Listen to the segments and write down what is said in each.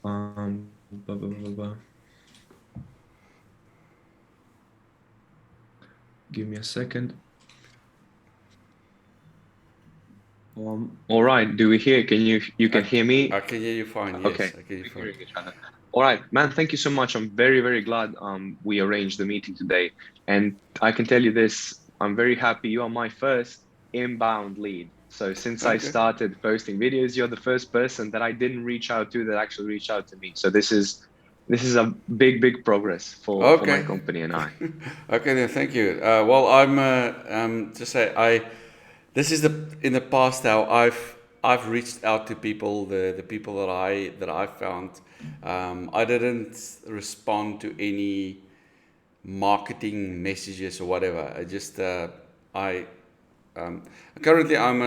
Blah, blah, blah, blah. Give me a second. All right. Do we hear? You can hear me? I can hear you fine. Okay. Yes, I can hear you We're fine. hearing each other. All right, man. Thank you so much. I'm very, very glad we arranged the meeting today. And I can tell you this, I'm very happy. You are my first inbound lead. So since I Okay. started posting videos, you're the first person that I didn't reach out to that actually reached out to me. So this is a big, big progress for my Okay. company and I. Okay, then thank you. Well, I'm to say this is the in the past how I've reached out to people, the people that I found. I didn't respond to any marketing messages or whatever. I um, currently I'm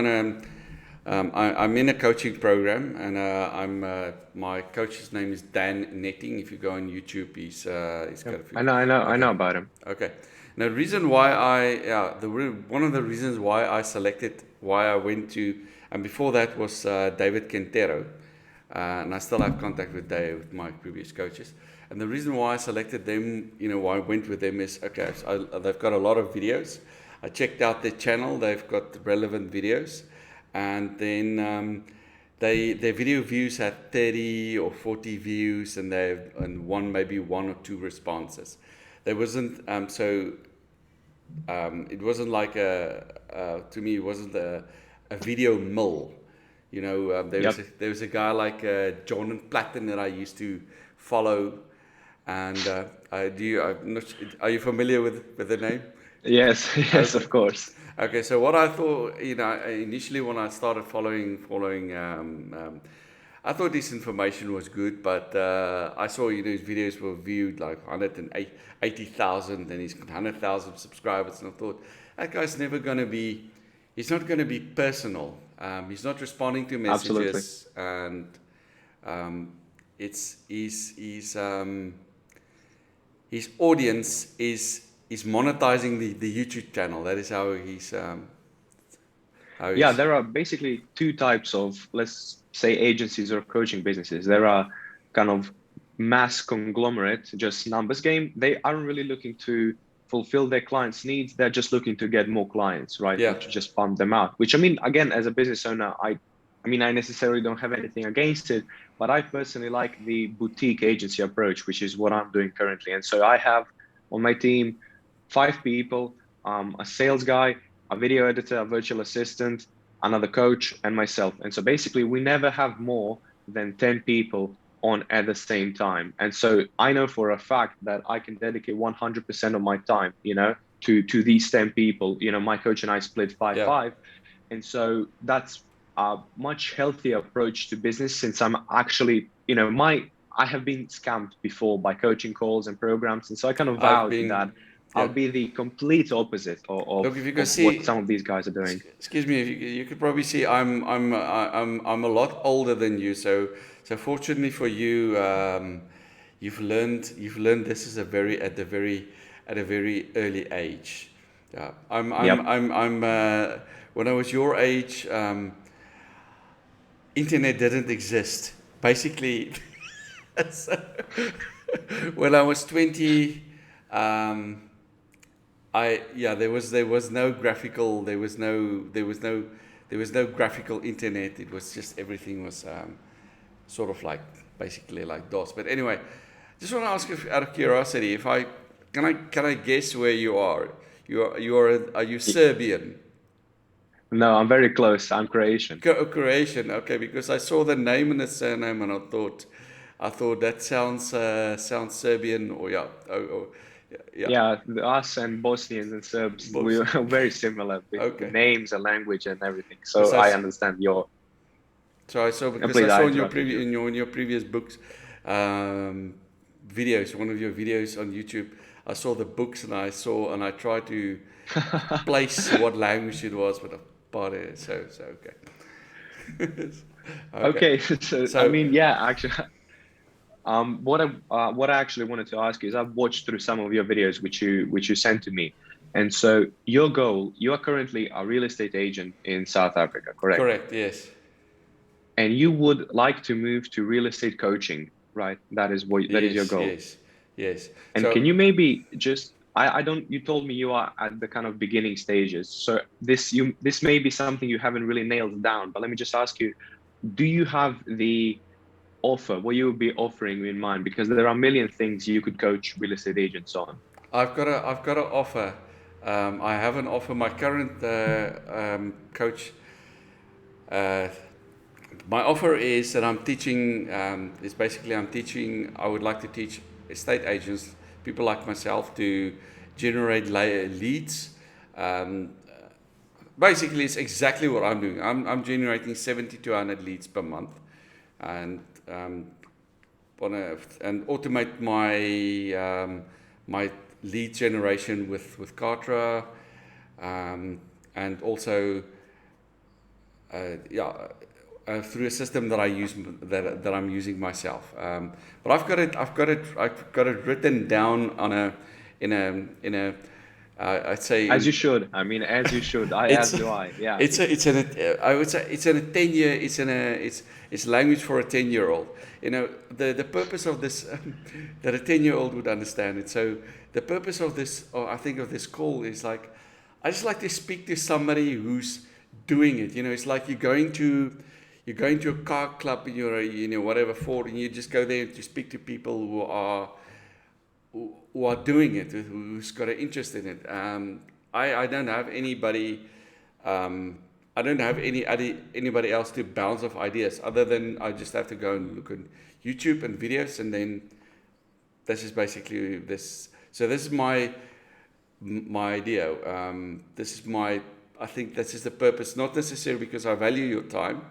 in a coaching program, and my coach's name is Dan Netting. If you go on YouTube, he's got Yep. a few. I know Okay, about him. okay. Now, the reason why one of the reasons why I went to, and before that was David Quintero, and I still have contact with Dave, with my previous coaches. And the reason why I selected them, why I went with them is okay. So they've got a lot of videos. I checked out their channel. They've got relevant videos, and then their video views had 30 or 40 views, and maybe one or two responses. There wasn't it wasn't like to me it wasn't a video mill. Yep. There was a guy like John Platten that I used to follow, and I'm not, are you familiar with the name? Yes, yes, Okay. of course. Okay, so what I thought, initially when I started following, I thought this information was good, but I saw, his videos were viewed like 180,000, and he's got 100,000 subscribers, and I thought, that guy's never going to be, he's not going to be personal. He's not responding to Absolutely. messages, and um, his audience is monetizing the YouTube channel. That is how Yeah, he's there are basically two types of, let's say, agencies or coaching businesses. There are kind of mass conglomerate, just numbers game. They aren't really looking to fulfill their clients' needs. They're just looking to get more clients, right? yeah. And to just pump them out. Which I mean, again, as a business owner, I mean, I necessarily don't have anything against it, but I personally like the boutique agency approach, which is what I'm doing currently. And so I have on my team 5 people, a sales guy, a video editor, a virtual assistant, another coach, and myself. And so basically, we never have more than 10 people on at the same time. And so I know for a fact that I can dedicate 100% of my time, to these 10 people. My coach and I split 5 Yeah. 5. And so that's a much healthier approach to business since I'm actually, I have been scammed before by coaching calls and programs. And so I kind of I've vowed that been I'll yeah. be the complete opposite Look, if you can of what see, some of these guys are doing. excuse me, if you could probably see, I'm a lot older than you. So fortunately for you, you've learned this is a very at a very early age. Yeah, Yep. when I was your age, internet didn't exist. Basically, so, when I was 20, um, there was no graphical graphical internet. It was just everything was sort of like basically like DOS. But anyway, just want to ask you out of curiosity, if I can I guess where you are? Are you Serbian? No, I'm very close. I'm Croatian. Croatian, okay, because I saw the name and the surname, and I thought that sounds Serbian, or yeah, yeah, Yeah, us and Bosnians and Serbs, we both. are very similar with Okay, names and language and everything. because So I understand your I complete. I saw in your interrupted you. previous books, um, videos, one of your videos on YouTube. I saw the books, and I tried to place what language it was, but okay. Okay, Okay, so I so mean, yeah, actually, what I actually wanted to ask you is I've watched through some of your videos which you sent to me, and so your goal, you are currently a real estate agent in South Africa, correct? correct, yes. And you would like to move to real estate coaching. right? That is your Yes, goal. yes, yes. And can So you maybe just I don't you told me you are at the kind of beginning stages. So this may be something you haven't really nailed down, but let me just ask you, do you have the offer, what you would be offering in mind? Because there are a million things you could coach real estate agents on. I've got an offer. I have an offer. My current coach. Uh, my offer is that I'm teaching. Is basically I'm teaching. I would like to teach estate agents, people like myself, to generate leads. Um, Basically, it's exactly what I'm doing. I'm generating 70 to 100 leads per month, and and automate my lead generation with Kartra, and also yeah, through a system that I use that I'm using myself. But I've got it written down on a in a I'd As say you should. I mean, as you should. I it's as do I. Yeah. it's in a I would say it's in a 10 year it's language for a 10-year-old. You know, the purpose of this that a 10-year-old would understand it. So the purpose of this, or I think of this call, is like I just like to speak to somebody who's doing it. You know, it's like you're going to a car club and you're whatever Ford, and you just go there to speak to people who are doing it, who's got an interest in it. I don't have anybody. I don't have anybody else to bounce off ideas other than I just have to go and look at YouTube and videos, and then this is basically this. So this is my idea. This is my. I think this is the purpose, not necessarily because I value your time.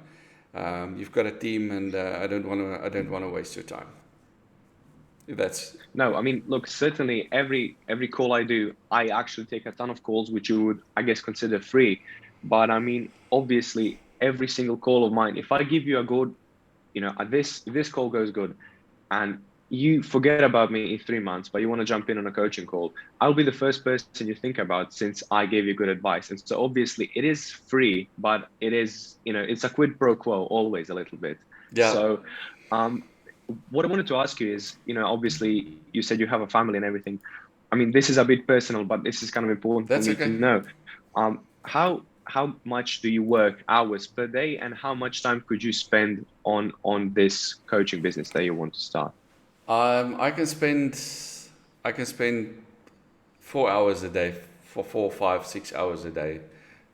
You've got a team, and I don't want to. I don't want to waste your time. That's No, I mean, look, certainly every call I do, I actually take a ton of calls, which you would, I guess, consider free. But I mean, obviously, every single call of mine, if I give you a good, this if this call goes good, and you forget about me in 3 months, but you want to jump in on a coaching call, I'll be the first person you think about since I gave you good advice. And so obviously it is free, but it is, it's a quid pro quo always a little bit. yeah. So um, what I wanted to ask you is, obviously you said you have a family and everything. I mean, this is a bit personal, but this is kind of important for That's me to okay. know. How much do you work hours per day, and how much time could you spend on this coaching business that you want to start? I can spend 4 hours a day, for 4, 5, 6 hours a day,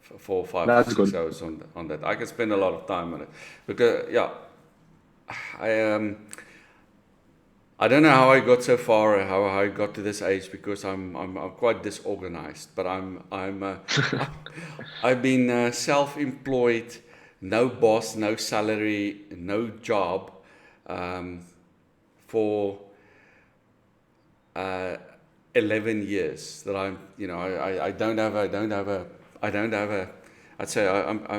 for four, five, That's six good. hours on that. I can spend a lot of time on it because yeah, I I don't know how I got so far, or how I got to this age, because I'm quite disorganized. But I've been self-employed, no boss, no salary, no job, um, for uh, 11 years that I I don't have a, I'd say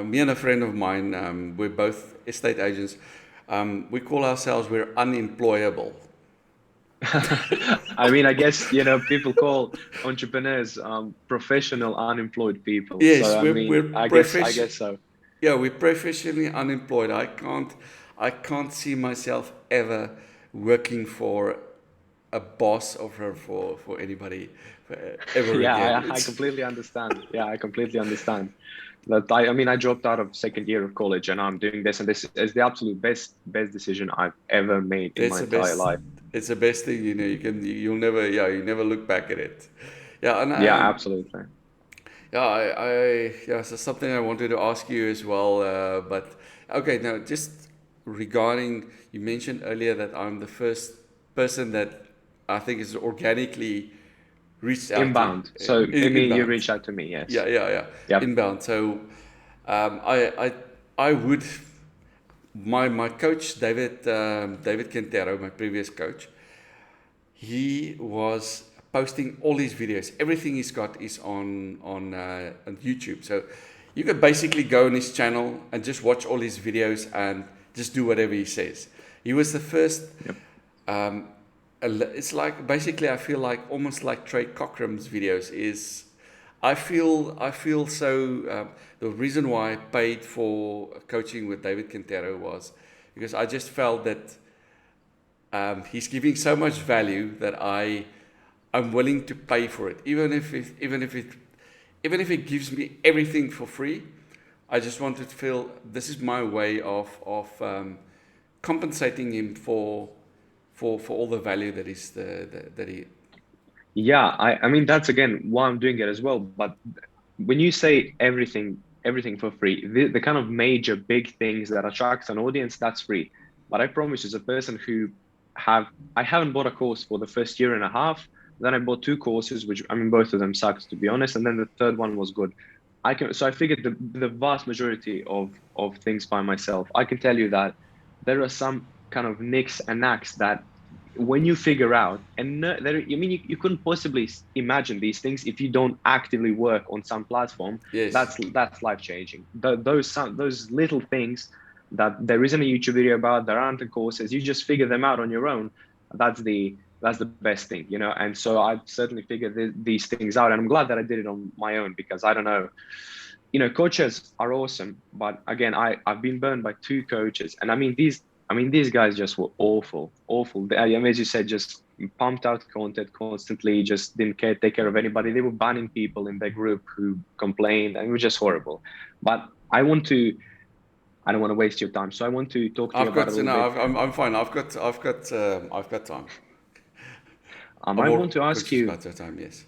me and a friend of mine, we're both estate agents. We call ourselves, we're unemployable. I mean, I guess, people call entrepreneurs professional unemployed people. Yes, So I mean, we're I guess so. yeah, we're professionally unemployed. I can't see myself ever working for a boss or for anybody ever Yeah, again. I completely understand. Yeah, I completely understand. That I mean, I dropped out of second year of college and I'm doing this, and this is the absolute best decision I've ever made in It's my the entire best. life. It's the best thing, you'll never, you never look back at it. Yeah, and Yeah, absolutely. yeah, yeah. So something I wanted to ask you as well, but okay, now just regarding, you mentioned earlier that I'm the first person that I think is organically reached out to, Inbound. So I mean, you inbound. reached out to me. Yeah, Yes. yeah, yeah, Yep. inbound. So um, I, I, I would, my coach David Quintero, my previous coach, he was posting all his videos. Everything he's got is on YouTube. So you could basically go on his channel and just watch all his videos and just do whatever he says. He was the first. Yep. Um, it's like, basically, I feel like almost like Trey Cochran's videos is. I feel so. The reason why I paid for coaching with David Quintero was because I just felt that he's giving so much value that I'm willing to pay for it, even if it gives me everything for free. I just want to feel this is my way of compensating him for all the value that is that he. Yeah, I mean that's again why I'm doing it as well. But when you say everything for free, the kind of major big things that attracts an audience, that's free. But I promise, as a person who have I haven't bought a course for the first year and a half. Then I bought two courses, which I mean both of them sucked to be honest, and then the third one was good. I figured the vast majority of things by myself. I can tell you that there are some kind of nicks and knacks that when you figure out, and no, there, I mean, you couldn't possibly imagine these things if you don't actively work on some platform. Yes, That's life changing. Those little things that there isn't a YouTube video about, there aren't the courses. You just figure them out on your own. That's the best thing, you know. And so I've certainly figured these things out, and I'm glad that I did it on my own because I don't know, you know, coaches are awesome, but again, I've been burned by two coaches, and I mean these guys just were awful, awful. I mean, as you said, just pumped out content constantly, just didn't take care of anybody. They were banning people in their group who complained, and it was just horrible. But I don't want to waste your time, so I want to talk to you I've about got a to little know. bit. I'm fine. I've got time. I'm I more want to ask conscious you. about your time. Yes.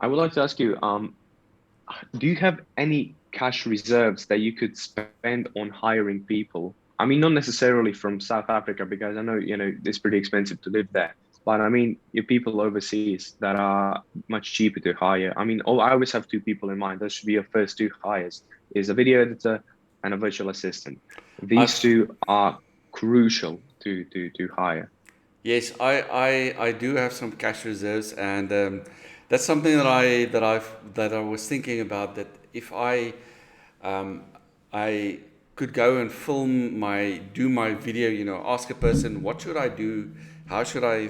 I would like to ask you. Do you have any cash reserves that you could spend on hiring people? I mean, not necessarily from South Africa, because I know, you know, it's pretty expensive to live there. But I mean, your people overseas that are much cheaper to hire. I mean, I always have two people in mind. Those should be your first two hires, is a video editor and a virtual assistant. These I've two are crucial to hire. Yes, I do have some cash reserves, and that's something that I was thinking about. That if um, I could go and do my video, ask a person, what should I do? How should I?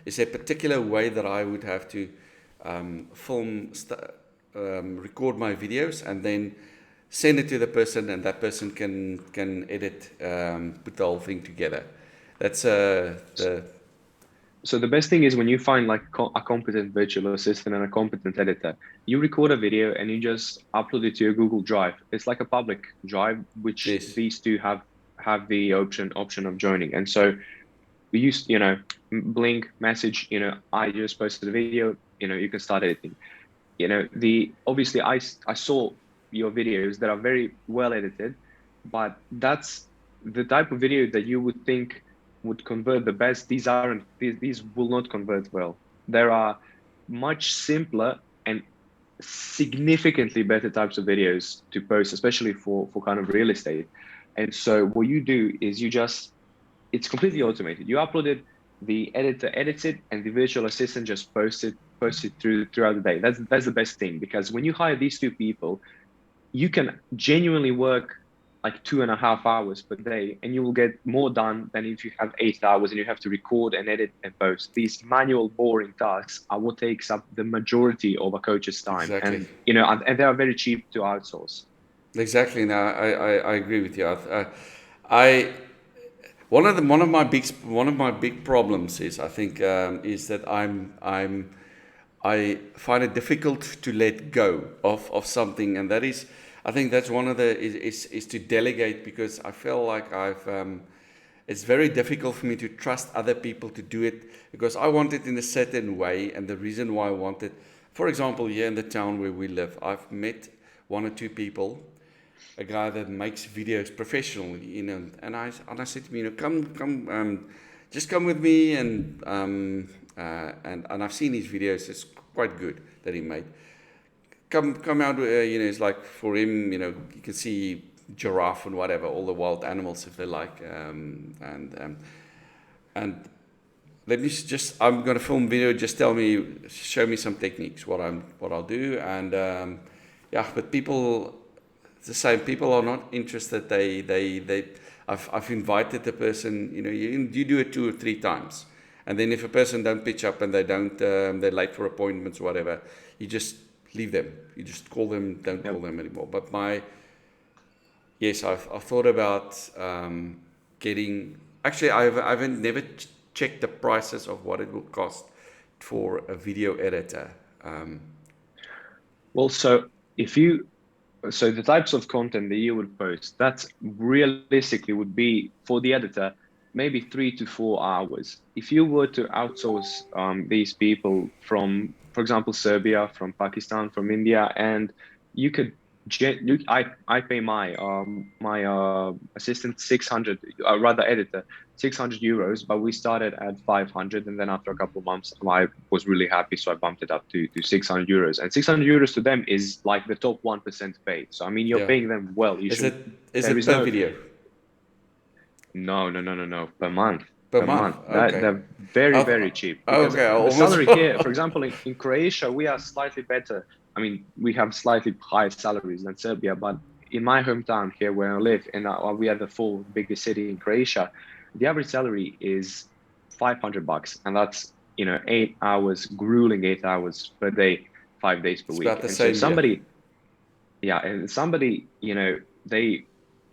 Is there a particular way that I would have to record my videos, and then send it to the person, and that person can edit, put the whole thing together. That's the So the best thing is when you find like a competent virtual assistant and a competent editor, you record a video and you just upload it to your Google Drive. It's like a public drive, which Yes, these two have the option of joining. And so we use, you know, blink message, you know, I just posted a video, you know, you can start editing. You know, the obviously I saw your videos that are very well edited, but that's the type of video that you would think would convert the best. These will not convert well. There are much simpler and significantly better types of videos to post, especially for kind of real estate. And so what you do is it's completely automated. You upload it, the editor edits it, and the virtual assistant just posts it throughout the day. That's the best thing, because when you hire these two people, you can genuinely work like 2.5 hours per day, and you will get more done than if you have 8 hours and you have to record and edit and post. These manual, boring tasks are what takes up the majority of a coach's time, exactly, and you know, and they are very cheap to outsource. exactly. Now I agree with you. I one of my big problems is, I think, is that I find it difficult to let go of something, and that is, I think that's one of the is to delegate, because I feel like it's very difficult for me to trust other people to do it, because I want it in a certain way. And the reason why I want it, for example, here in the town where we live, I've met one or two people, a guy that makes videos professionally, and I said to him, come, just come with me, and I've seen his videos. It's quite good that he made. Come out, it's like, for him, you can see giraffe and whatever, all the wild animals if they like, and let me just, I'm gonna film video. Just show me some techniques, what I'll do, and yeah. But people, it's the same. People are not interested. I've invited the person. You do it 2 or 3 times, and then if a person don't pitch up and they're late for appointments or whatever, you just leave them. You just call them. Don't call Yep. them anymore. But yes, I've thought about getting Actually, I've never checked the prices of what it will cost for a video editor. Um, Well, if you so the types of content that you would post, that's realistically would be for the editor, maybe 3 to 4 hours. If you were to outsource these people from, for example, Serbia, from Pakistan, from India, and you could, I pay my assistant 600, rather editor 600 euros, but we started at 500, and then after a couple of months, I was really happy, so I bumped it up to 600 euros. And 600 euros to them is like the top 1% pay. So I mean, you're yeah. paying them well. You Is should. it is There it is per no video? no per month. Per Per month? month. That Okay. they're very I've, very cheap because okay, I the almost. salary here, for example, in Croatia, we are slightly better. I mean, we have slightly higher salaries than Serbia, but in my hometown here where I live, and we are the fourth biggest city in Croatia, the average salary is 500 bucks, and that's 8 hours, grueling 8 hours per day, 5 days per It's week. about the And so same here. somebody, they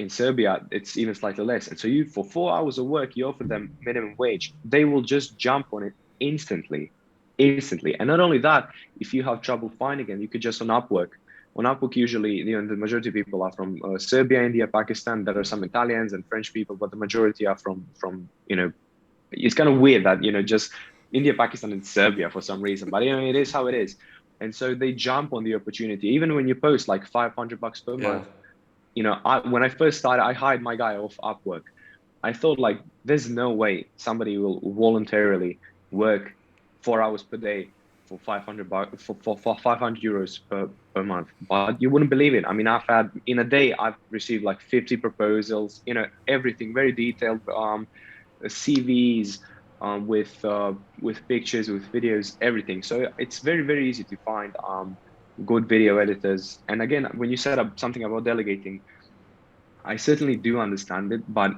in Serbia, it's even slightly less. And so you, for 4 hours of work, you offer them minimum wage. They will just jump on it instantly, instantly. And not only that, if you have trouble finding it, you could just on Upwork. On Upwork, usually, the majority of people are from Serbia, India, Pakistan. There are some Italians and French people, but the majority are from. It's kind of weird that just India, Pakistan, and Serbia for some reason, but it is how it is. And so they jump on the opportunity, even when you post like 500 bucks per Yeah. month. When I first started, I hired my guy off Upwork. I thought like, there's no way somebody will voluntarily work 4 hours per day for 500 bucks for 500 euros per month. But you wouldn't believe it. I mean, in a day, I've received like 50 proposals, everything very detailed, CVs, with pictures, with videos, everything. So it's very, very easy to find good video editors. And again, when you set up something about delegating, I certainly do understand it, but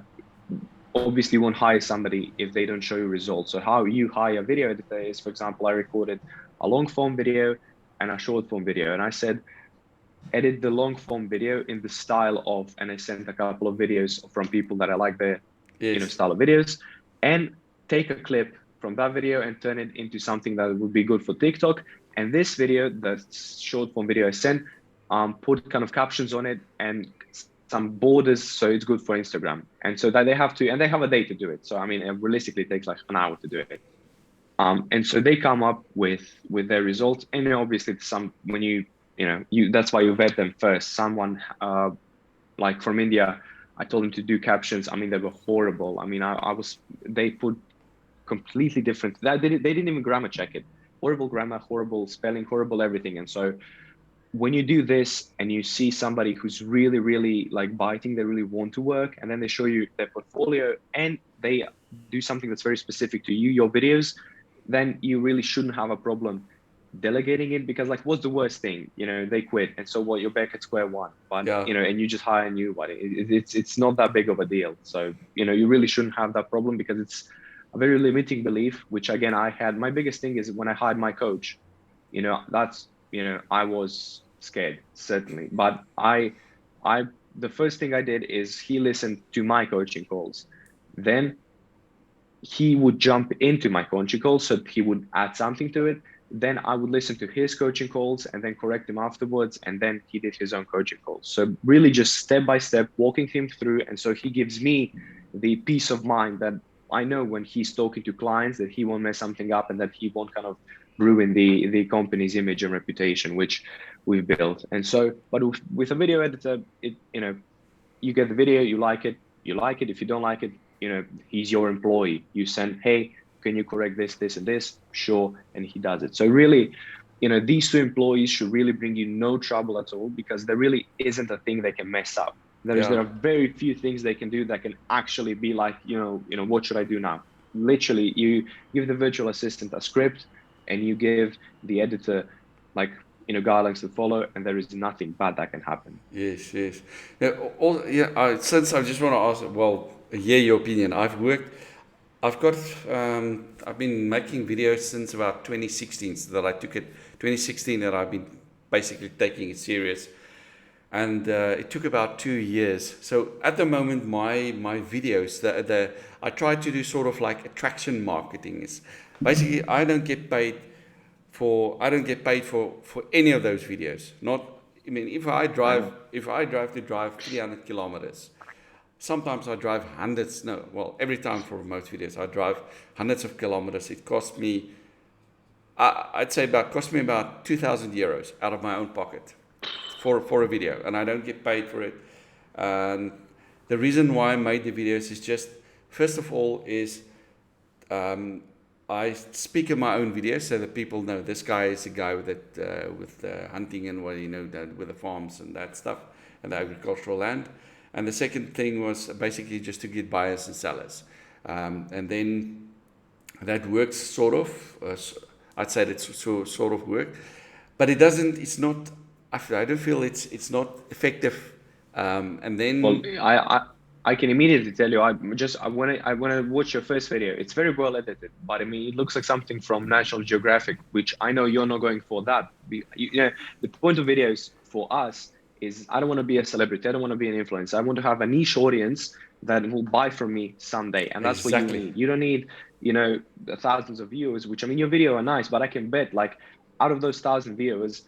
obviously you won't hire somebody if they don't show you results. So how you hire a video editor is, for example, I recorded a long form video and a short form video, and I said, edit the long form video in the style of, and I sent a couple of videos from people that I like their, Yes. style of videos, and take a clip from that video and turn it into something that would be good for TikTok. And this video, the short form video I sent, put kind of captions on it and some borders, so it's good for Instagram. And so that they have a day to do it. So I mean, realistically, it takes like an hour to do it. And so they come up with their results, and then obviously some when you that's why you vet them first. Someone like from India, I told them to do captions. I mean, they were horrible. I mean, they put completely different. They didn't even grammar check it. Horrible grammar, horrible spelling, horrible everything. And so when you do this and you see somebody who's really, really like biting, they really want to work, and then they show you their portfolio and they do something that's very specific to you, your videos, then you really shouldn't have a problem delegating it, because like, what's the worst thing? They quit, and so what? You're back at square one. But Yeah. and you just hire a new one. It's not that big of a deal. So you really shouldn't have that problem, because it's a very limiting belief. Which again, I had. My biggest thing is when I hired my coach. That's I was scared, certainly, but I the first thing I did is he listened to my coaching calls. Then he would jump into my coaching calls, so he would add something to it. Then I would listen to his coaching calls and then correct him afterwards. And then he did his own coaching calls. So really just step by step, walking him through. And so he gives me the peace of mind that I know when he's talking to clients that he won't mess something up and that he won't kind of ruin the company's image and reputation, which we've built. And so, but with a video editor, you get the video, you like it, you like it. If you don't like it, he's your employee. You send, hey, can you correct this, this, and this? Sure. And he does it. So really, these two employees should really bring you no trouble at all, because there really isn't a thing they can mess up. There are very few things they can do that can actually be like, what should I do now? Literally, you give the virtual assistant a script and you give the editor like, guidelines to follow, and there is nothing bad that can happen. Yes, yes. Yeah, since I just want to ask, well, hear your opinion. I've been making videos since about 2016, so that I took it, 2016, that I've been basically taking it serious. and it took about 2 years. So at the moment, my videos, the I try to do sort of like attraction marketing. Is basically I don't get paid for any of those videos. Not, I mean, Wow. if I drive 300 kilometers. Sometimes I drive hundreds. No, well, every time for remote videos, I drive hundreds of kilometers. It cost me, I'd say about cost me about 2,000 euros out of my own pocket for a video, and I don't get paid for it. And the reason why I made the videos is just, first of all, is um, I speak in my own videos so that people know this guy is a guy with hunting and what with the farms and that stuff and the agricultural land. And the second thing was basically just to get buyers and sellers, and then that works sort of. I'd say that's sort of work, but it doesn't. It's not. I don't feel it's not effective. And Well, then I can immediately tell you. I want to watch your first video. It's very well edited, but I mean, it looks like something from National Geographic, which I know you're not going for that. The point of videos for us is I don't want to be a celebrity. I don't want to be an influencer. I want to have a niche audience that will buy from me someday, and that's what you exactly. need. You don't need, thousands of viewers. Which I mean, your video are nice, but I can bet like out of those 1,000 viewers,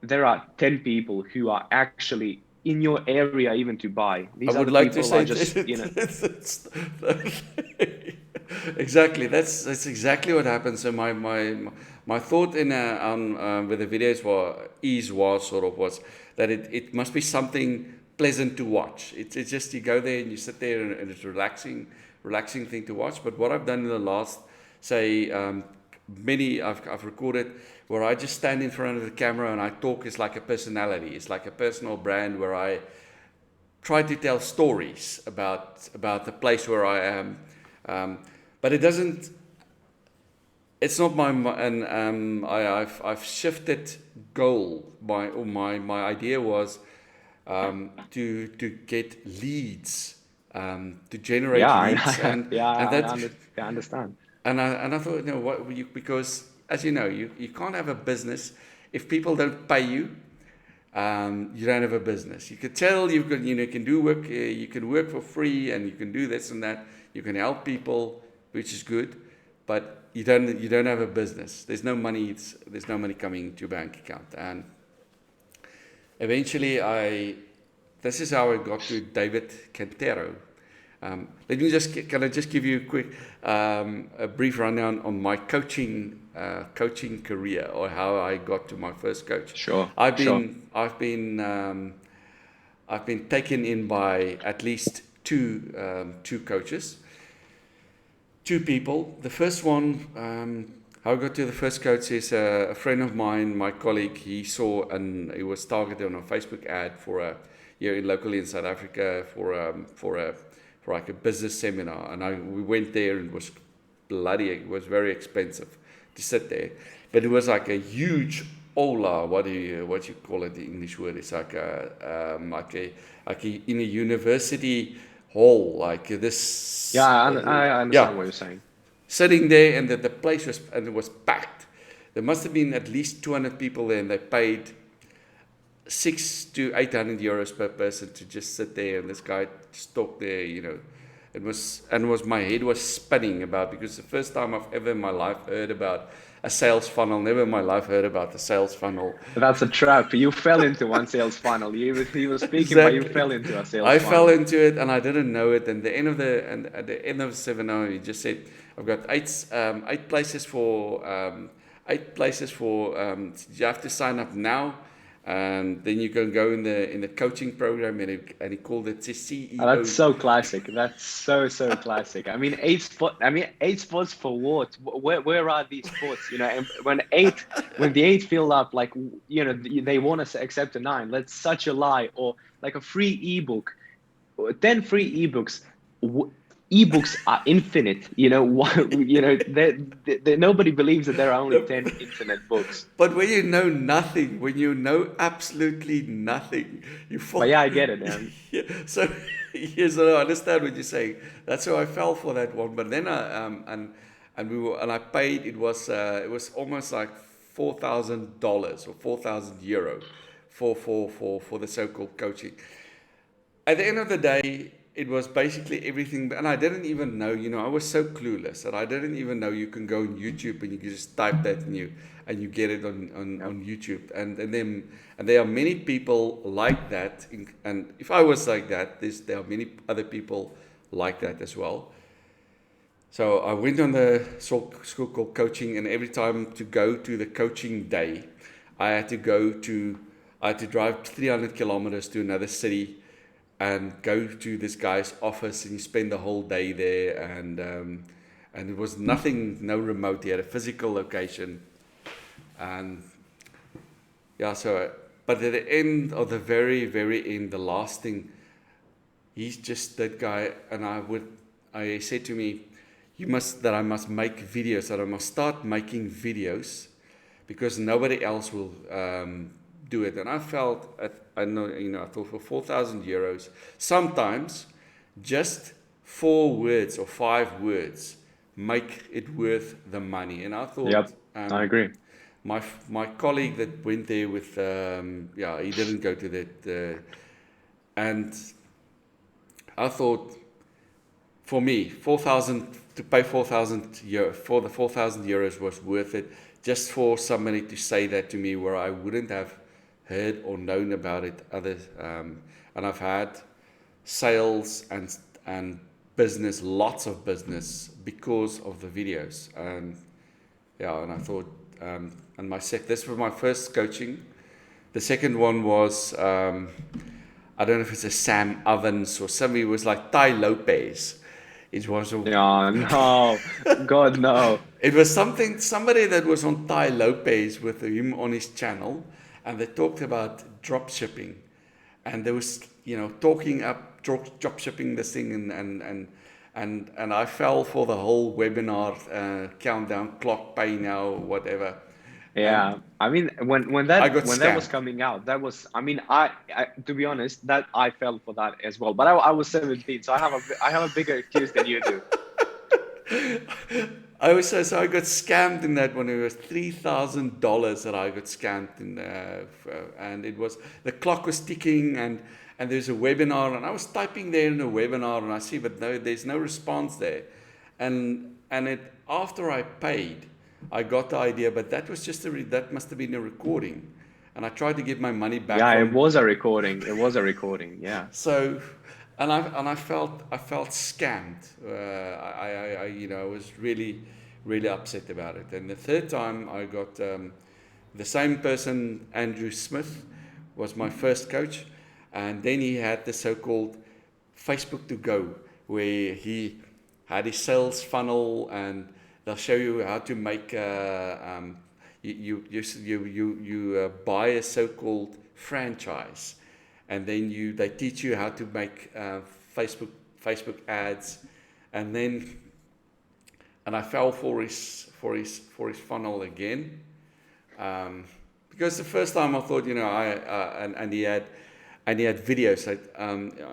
there are 10 people who are actually in your area even to buy. I These would other like to people say are just, exactly. That's exactly what happened. So my thought in on with the videos was that it must be something pleasant to watch. It's just you go there and you sit there and it's relaxing thing to watch. But what I've done in the last, say, many I've recorded where I just stand in front of the camera and I talk is like a personality. It's like a personal brand where I try to tell stories about the place where I am, but it doesn't. It's not and I've shifted goal. My idea was to get leads, to generate yeah, leads, and that I understand. and I thought, because as you know, you can't have a business if people don't pay you. You don't have a business. You could tell you can do work. You can work for free, and you can do this and that. You can help people, which is good, but you don't have a business. There's no money. There's no money coming into your bank account. And eventually, this is how I got to David Cantero. Can I just give you a quick, a brief rundown on my coaching career, or how I got to my first coach. Sure, I've sure. been I've been I've been taken in by at least two coaches, two people. The first one, how I got to the first coach is a friend of mine, my colleague. He saw and he was targeted on a Facebook ad for a here locally in South Africa for like a business seminar, and we went there, and it was very expensive to sit there, but it was like a huge aula. What you call it? The English word is like in a university hall, like Yeah, this. I Yeah, understand what you're saying. sitting there, and the place was packed. There must have been at least 200 people there, and they paid 600 to 800 euros per person to just sit there, and this guy just talked there. It was my head was spinning about, because the first time I've ever in my life heard about a sales funnel. Never in my life heard about the sales funnel. That's a trap. You fell into one sales funnel. You were speaking, but you Exactly. fell into a sales I fell funnel. into it and I didn't know it. And at the end of the seminar, he just said, "I've got eight places for you have to sign up now, and then you can go in the coaching program." And he called it the That's CEO. so classic. That's so classic. I mean, eight spots for what? Where are these spots? And when the eight fill up, like they want to accept a nine. That's such a lie. Or like a free ebook, 10 free ebooks. Ebooks are infinite. Nobody believes that there are only 10 infinite books. But when you know nothing, when you know absolutely nothing, you But fall. yeah, I get it, man. Yeah, so yes, I understand what you're saying. That's how I fell for that one. But then I paid. It was almost like $4,000 or €4,000 for the so-called coaching. At the end of the day, it was basically everything, and I didn't even know. I was so clueless that I didn't even know you can go on YouTube and you can just type that and you get it Yeah. on YouTube, and there are many people like that. And if I was like that, there are many other people like that as well. So I went on the school called coaching, and every time to go to the coaching day, I had to go to, I had to drive 300 kilometers to another city and go to this guy's office, and you spend the whole day there, and it was nothing, no remote. He had a physical location, and yeah. So, but at the end of the very, very end, the last thing, he's just that guy, and I said to me, I must make videos, that I must start making videos because nobody else will do it. And I felt, I know, I thought for 4,000 euros, sometimes just 4 words or 5 words make it worth the money. And I thought, Yep. I agree. my colleague that went there with, he didn't go to that, and I thought, for me, 4,000 to pay 4,000 euro for the 4,000 euros was worth it, just for somebody to say that to me, where I wouldn't have heard or known about it. And I've had sales and business, lots of business, because of the videos. And I thought, and this was my first coaching. The second one was, I don't know if it's a Sam Ovens or somebody. It was like Ty Lopez. It was Yeah, no, God, no. it was somebody that was on Ty Lopez with him on his channel, and they talked about drop shipping, and there was talking up drop shipping this thing, and I fell for the whole webinar, countdown clock, pay now, whatever, Yeah, and I mean, when I that got when that was scammed. coming out, that was, I mean, I to be honest, that I fell for that as well. But I was 17, so I have a bigger excuse than you do. So I got scammed in that one. It was $3,000 that I got scammed in, and it was, the clock was ticking, and there's a webinar, and I was typing there in a webinar, and I see, but no, there's no response there, and it, after I paid, I got the idea, but that was just that must have been a recording, and I tried to get my money back Yeah, it from. was a recording. It was a recording. Yeah. So, and I felt scammed. I was really, really upset about it. And the third time I got, the same person, Andrew Smith, was my first coach, and then he had the so-called Facebook to go, where he had his sales funnel, and they'll show you how to make. You buy a so-called franchise, and then they teach you how to make Facebook ads, and I fell for his funnel again, because the first time I thought, and he had videos that,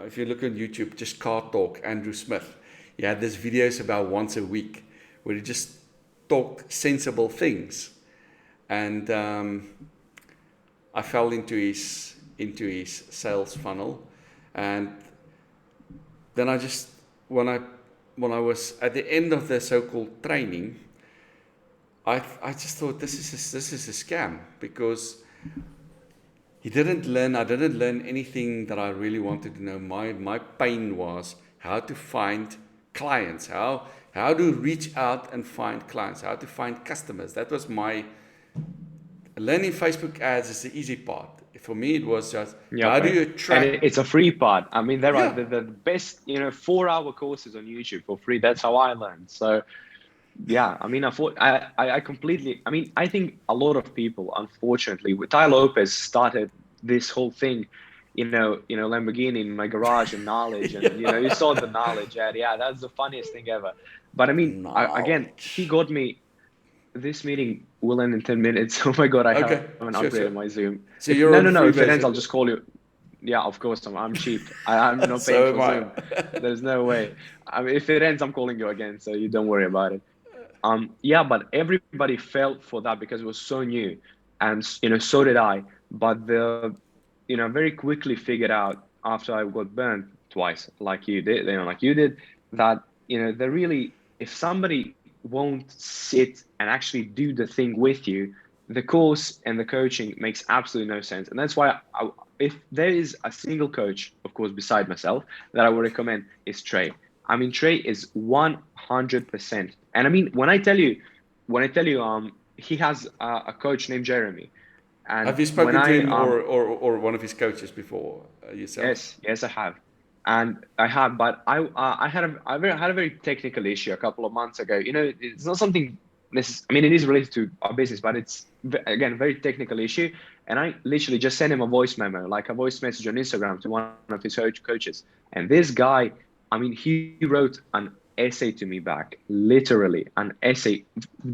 if you look on YouTube, just Car Talk, Andrew Smith, he had these videos about once a week where he just talked sensible things, and I fell into his sales funnel, and then I just, when I was at the end of the so-called training, I just thought, this is a scam, because I didn't learn anything that I really wanted to know. My pain was how to find clients, how to reach out and find clients, how to find customers. That was my learning. Facebook ads is the easy part. For me, it was just, Yeah, how do you and attract? it's a free part. I mean, there are Yeah, the best, 4-hour courses on YouTube for free. That's how I learned. So yeah, I mean, I completely. I mean, I think a lot of people, unfortunately, with Ty Lopez started this whole thing, Lamborghini in my garage and knowledge, and you saw the knowledge ad. Yeah, that's the funniest thing ever. But I mean, again, he knowledge. got me. This meeting will end in 10 minutes. Oh my God, I haven't Okay, upgraded sure. my Zoom. So If you're on no, free if it ends, I'll version. just call you. Yeah, of course, I'm cheap. I'm not paying So am for I. Zoom. There's no way. I mean, if it ends, I'm calling you again, so you don't worry about it. Yeah, but everybody fell for that because it was so new, and so did I. But very quickly figured out after I got burned twice, like you did, that, they're really, if somebody won't sit and actually do the thing with you, the course and the coaching makes absolutely no sense. And that's why if there is a single coach, of course, beside myself, that I would recommend is Trey. I mean, Trey is 100%. And I mean, he has a coach named Jeremy. Have And you when spoken to I him or one of his coaches before yourself? Yes, I have, but I had a very technical issue a couple of months ago. It's not something. I mean, it is related to our business, but it's again a very technical issue. And I literally just sent him a voice memo, like a voice message on Instagram to one of his coaches. And this guy, I mean, he wrote an essay to me back, literally an essay,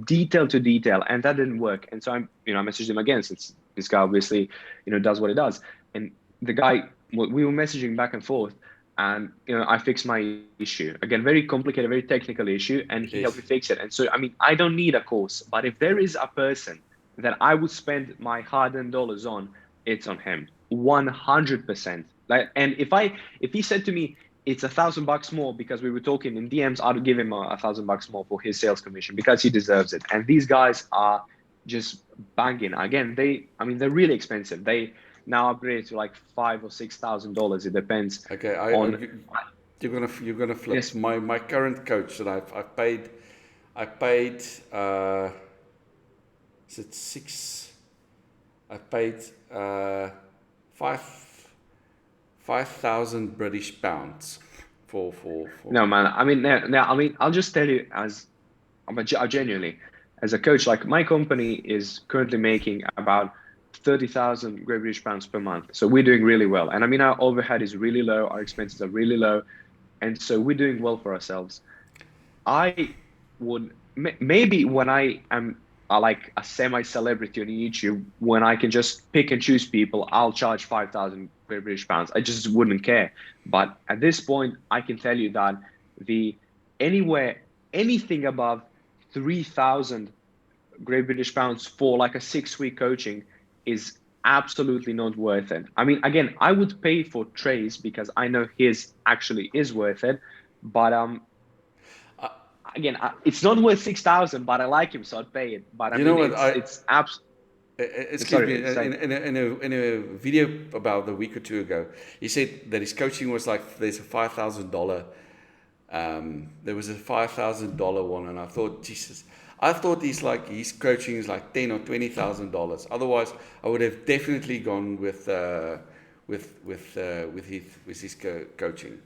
detail to detail, and that didn't work. And so I messaged him again, since this guy obviously, does what he does. And the guy, we were messaging back and forth, and I fixed my issue. Again, very complicated, very technical issue, and he helped me Yes. fix it. And so, I mean, I don't need a course, but if there is a person that I would spend my hard-earned dollars on, it's on him, 100%. Like, and if he said to me, it's $1,000 more because we were talking in DMs, I'd give him $1,000 more for his sales commission because he deserves it. And these guys are just banging. Again, they're really expensive. They now upgrade to like $5,000 or $6,000. It depends Okay. on. You're gonna flip. Yes. My current coach that I paid is it six? I paid five 5,000 British pounds for No, man. I mean, no, I mean, I'll just tell you, genuinely, as a coach, like my company is currently making about 30,000 Great British pounds per month. So we're doing really well. And I mean, our overhead is really low. Our expenses are really low. And so we're doing well for ourselves. I would maybe when I am like a semi-celebrity on YouTube, when I can just pick and choose people, I'll charge 5,000 Great British pounds. I just wouldn't care. But at this point, I can tell you that the anything above 3,000 Great British pounds for like a 6-week coaching is absolutely not worth it. I mean, again, I would pay for Trey's because I know his actually is worth it, but again, it's not worth 6,000, but I like him, so I'd pay it. But I you know mean, what it's abs. excuse me, Sorry, sorry. in a video about a week or two ago, he said that his coaching was like there's a $5,000. There was a $5,000 one, and I thought, Jesus, I thought his coaching is like $10,000 or $20,000. Otherwise, I would have definitely gone with his coaching.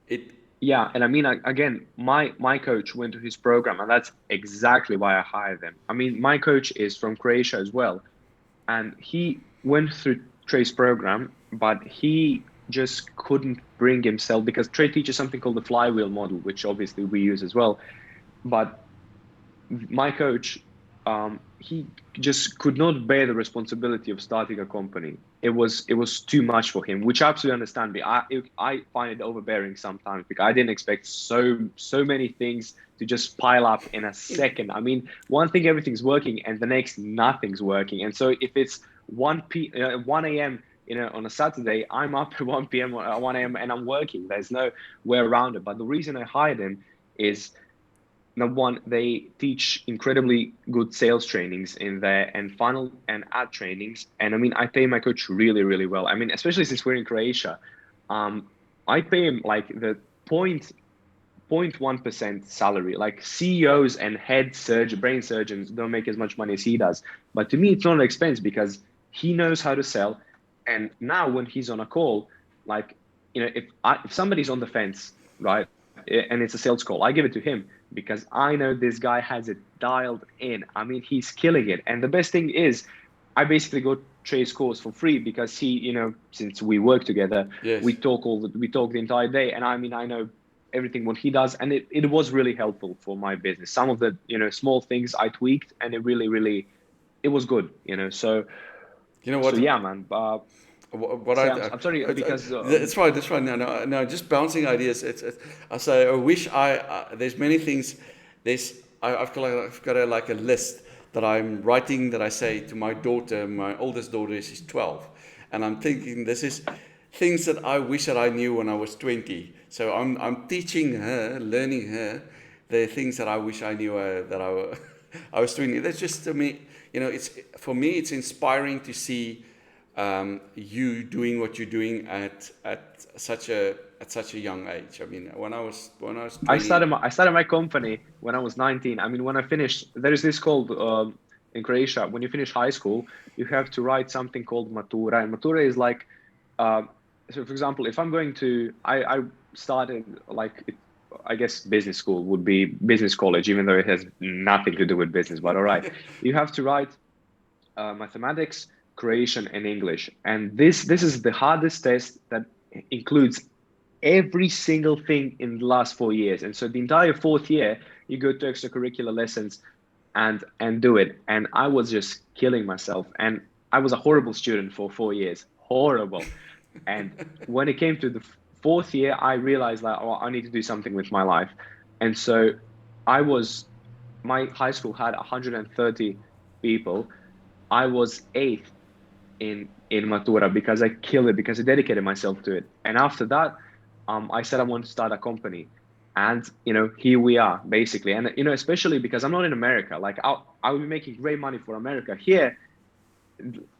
It Yeah, and I mean, again, my coach went to his program, and that's exactly why I hired him. I mean, my coach is from Croatia as well, and he went through Trey's program, but he just couldn't bring himself because Trey teaches something called the flywheel model, which obviously we use as well. But my coach, he just could not bear the responsibility of starting a company. It was too much for him, which I absolutely understand. But I find it overbearing sometimes because I didn't expect so many things to just pile up in a second. I mean, one thing everything's working, and the next nothing's working. And so if it's 1 a.m. On a Saturday, I'm up at 1 p.m. or 1 a.m. and I'm working. There's no way around it. But the reason I hired him is, number one, they teach incredibly good sales trainings in there and funnel and ad trainings. And I mean, I pay my coach really, really well. I mean, especially since we're in Croatia, I pay him like the 0.1% salary. Like CEOs and brain surgeons don't make as much money as he does. But to me, it's not an expense because he knows how to sell. And now when he's on a call, like, if somebody's on the fence, right, and it's a sales call, I give it to him because I know this guy has it dialed in. I mean, he's killing it. And the best thing is, I basically go Trey's course for free because he, since we work together, yes. we talk the entire day. And I mean, I know everything what he does, and it was really helpful for my business. Some of the small things I tweaked, and it really, really, it was good. So You know so what? yeah, man. What So I'm sorry because it's fine. It's fine. No. Just bouncing ideas. I say I wish there's many things. I've got like a list that I'm writing that I say to my daughter. My oldest daughter, she's 12, and I'm thinking this is things that I wish that I knew when I was 20. So I'm teaching her, learning her the things that I wish I knew that I was 20. That's just to me, it's for me it's inspiring to see you doing what you're doing at such a young age. I mean, when I was I 20. started my company when I was 19. I mean, when I finished, there is this called in Croatia. When you finish high school, you have to write something called matura, and matura is like, uh, so for example, if I'm going to, I started like, I guess business school would be business college, even though it has nothing to do with business. But all right, you have to write mathematics, Croatian, and English, and this is the hardest test that includes every single thing in the last 4 years. And so the entire fourth year, you go to extracurricular lessons and do it. And I was just killing myself. And I was a horrible student for 4 years, horrible. And when it came to the fourth year, I realized that, oh, I need to do something with my life. And so I was, my high school had 130 people. I was eighth in Matura because I killed it, because I dedicated myself to it. And after that, I said I want to start a company, and here we are basically. And especially because I'm not in America, like I'll be making great money for America. Here,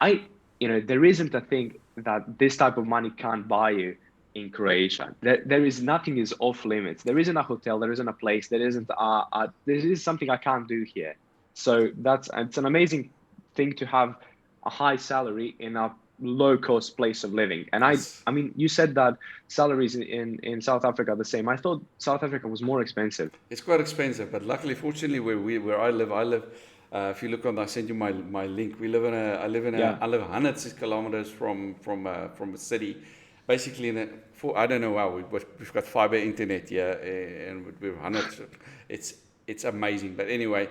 I there isn't a thing that this type of money can't buy you in Croatia. There is nothing is off limits. There isn't a hotel. There isn't a place. There isn't there is something I can't do here. So it's an amazing thing to have a high salary in a low cost place of living. And Yes. I mean, you said that salaries in South Africa are the same. I thought South Africa was more expensive. It's quite expensive, but luckily, fortunately, where I live. If you look on, I sent you my link. Yeah. I live 106 kilometers from a city, basically I don't know how we've got fiber internet here, and we're 100. It's amazing, but anyway,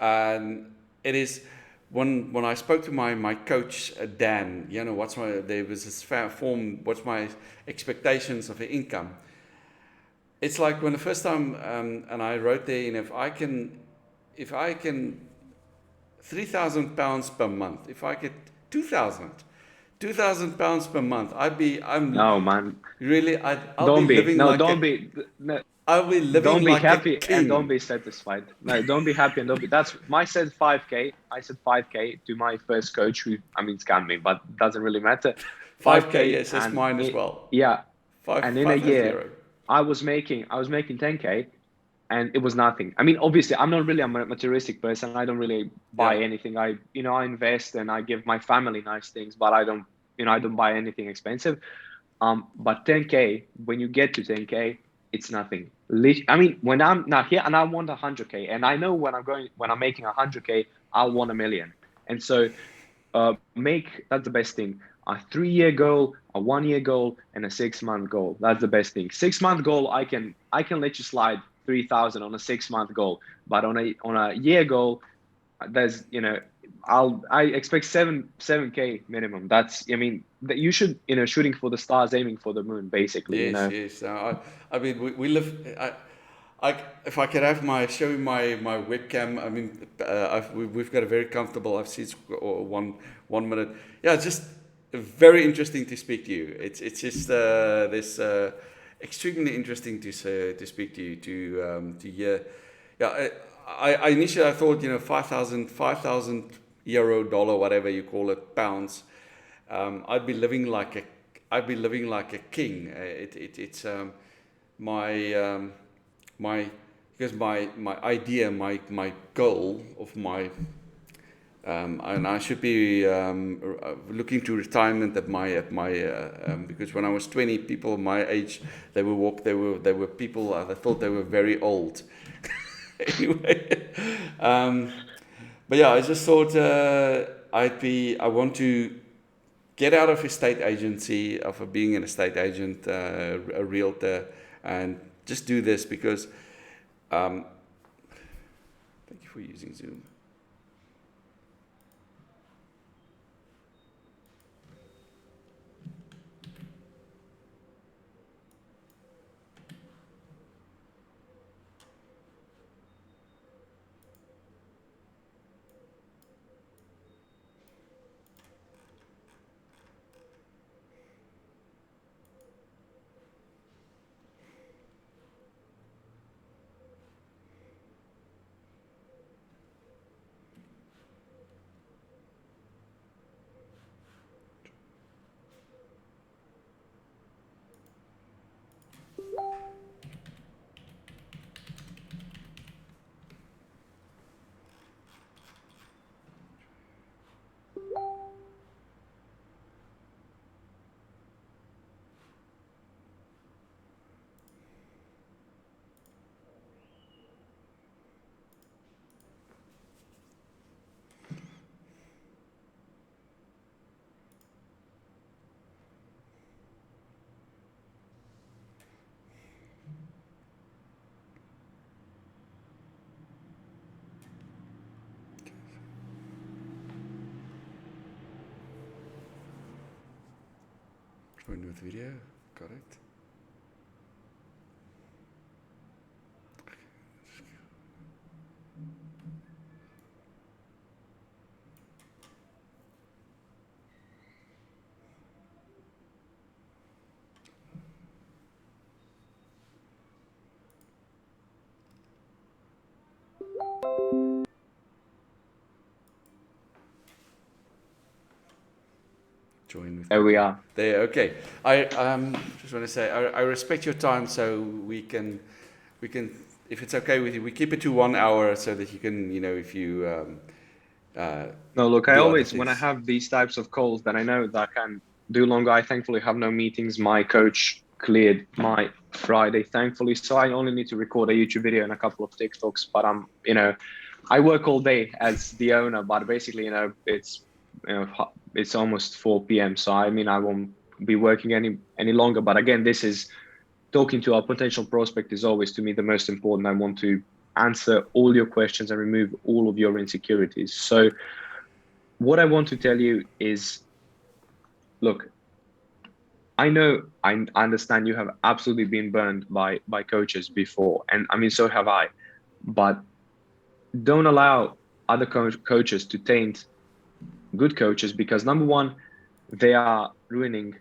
it is. When I spoke to my coach Dan, there was this form. What's my expectations of the income? It's like when the first time, and I wrote there, if I can 3,000 pounds per month, if I get 2,000 pounds per month, I'm No, man. really, I'll be Don't be. living No, like don't be. No, I'll be living don't be like a happy and don't king. be satisfied. No, don't be happy and don't be. That's my said 5K. I said 5K to my first coach, who, I mean, scammed me, but doesn't really matter. 5K, 5K, yes, that's and mine as well. yeah, and in a year, 550. I was making 10K, and it was nothing. I mean, obviously, I'm not really a materialistic person. I don't really Yeah. buy anything. I invest and I give my family nice things, but I don't buy anything expensive. But 10K, when you get to 10K, it's nothing. I mean, when I'm not here and I want 100K, and I know when I'm making 100K, I'll want a million. And so, make that's the best thing. A 3 year goal, a 1 year goal, and a 6 month goal. That's the best thing. 6 month goal, I can let you slide 3,000 on a 6 month goal, but on a year goal, there's I expect 7K minimum. That's, I mean, that you should, shooting for the stars, aiming for the moon, basically. Yes, yes. I mean, we live. If I could have show you my webcam. I mean, we've got a very comfortable. I've seen one minute. Yeah, just very interesting to speak to you. It's just this extremely interesting to speak to you to hear. Yeah, I initially I thought 5,000 euro, dollar, whatever you call it, pounds. I'd be living like a king. It's my my because my idea, my goal of my and I should be looking to retirement at my because when I was 20, people my age, they were people that thought they were very old. Anyway, but yeah, I just thought I want to get out of estate agency, of being an estate agent, a realtor, and just do this because. Um, thank you for using Zoom. Join with video. Got it. Join with There we video. are. There. Okay. I just want to say I respect your time, so we can if it's okay with you, we keep it to 1 hour so that you can if you No, look, I do other always, when I things. have these types of calls that I know that I can do longer, I thankfully have no meetings. My coach cleared my Friday, thankfully. So I only need to record a YouTube video and a couple of TikToks. But I work all day as the owner, but basically, it's almost 4 p.m. So I mean, I won't be working any longer. But again, this is talking to our potential prospect is always to me the most important. I want to answer all your questions and remove all of your insecurities. So what I want to tell you is, look, I understand you have absolutely been burned by coaches before, and I mean, so have I. But don't allow other coaches to taint good coaches, because number one, they are ruining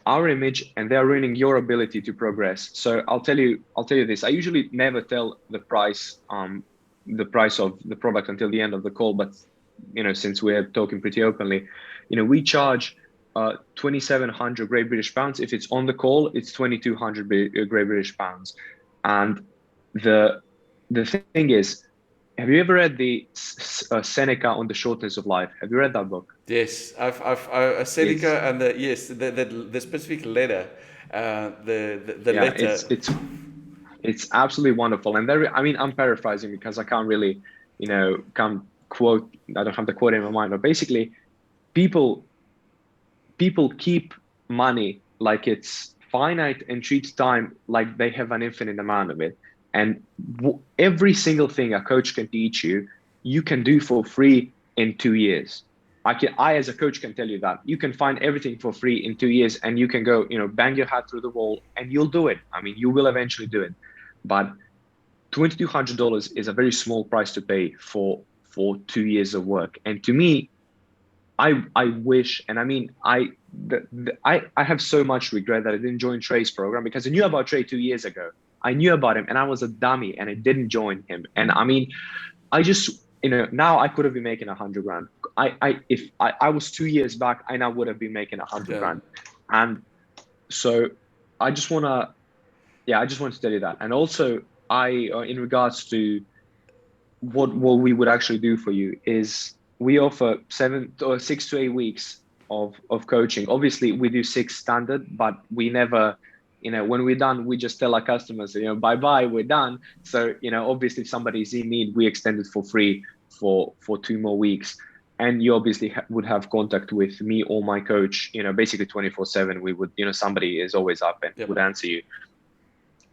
our image and they're ruining your ability to progress. So I'll tell you this. I usually never tell the price of the product until the end of the call, but since we're talking pretty openly, we charge 2,700 Great British pounds. If it's on the call, it's 2,200 Great British pounds. And the the thing is, have you ever read the Seneca on the Shortness of Life? Have you read that book? Yes, I've It's Seneca and the specific letter, the yeah, letter. it's absolutely wonderful. And very, I mean, I'm paraphrasing because I can't really, can't quote. I don't have the quote in my mind, but basically, people people keep money like it's finite and treat time like they have an infinite amount of it. And every single thing a coach can teach you, you can do for free in 2 years. I as a coach can tell you that you can find everything for free in 2 years, and you can go, bang your hat through the wall, and you'll do it. I mean, you will eventually do it. But $2,200 is a very small price to pay for 2 years of work. And to me, I wish, and I mean, I have so much regret that I didn't join Trey's program, because I knew about Trey 2 years ago. I knew about him, and I was a dummy, and I didn't join him. And I mean, I just, now I could have been making 100 grand. If I was 2 years back, I now would have been making a hundred Yeah. grand. And so I just wanna, yeah, I just want to tell you that. And also, in regards to what we would actually do for you is we offer 6 to 8 weeks of coaching. Obviously, we do 6 standard, but we never, when we're done, we just tell our customers, bye bye, we're done. So obviously, if somebody's in need, we extend it for free for 2 more weeks. And you obviously would have contact with me or my coach, basically 24/7. We would, somebody is always up and Yep. would answer you.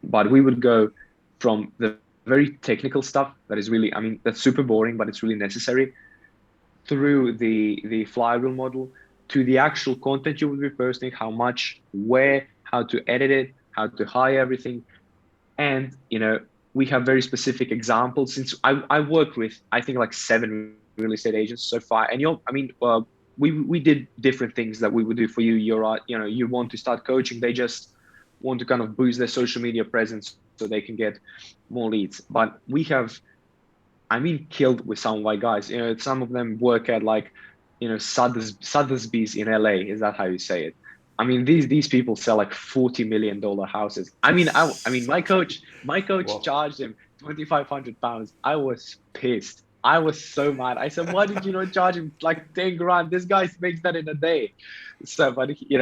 But we would go from the very technical stuff that is really, I mean, that's super boring, but it's really necessary, through the flywheel model, to the actual content you will be posting, how much, where, how to edit it, how to hire everything. And we have very specific examples, since I work with, I think, like 7 real estate agents so far. And I mean, we did different things that we would do for you. You want to start coaching, they just want to kind of boost their social media presence so they can get more leads. But we have, I mean, killed with some white guys. Some of them work at, like, Sotheby's in LA. Is that how you say it? I mean, these people sell like $40 million houses. I mean, my coach Well, charged him 2,500 pounds. I was pissed. I was so mad. I said, why did you not charge him like 10 grand? This guy makes that in a day. So, but you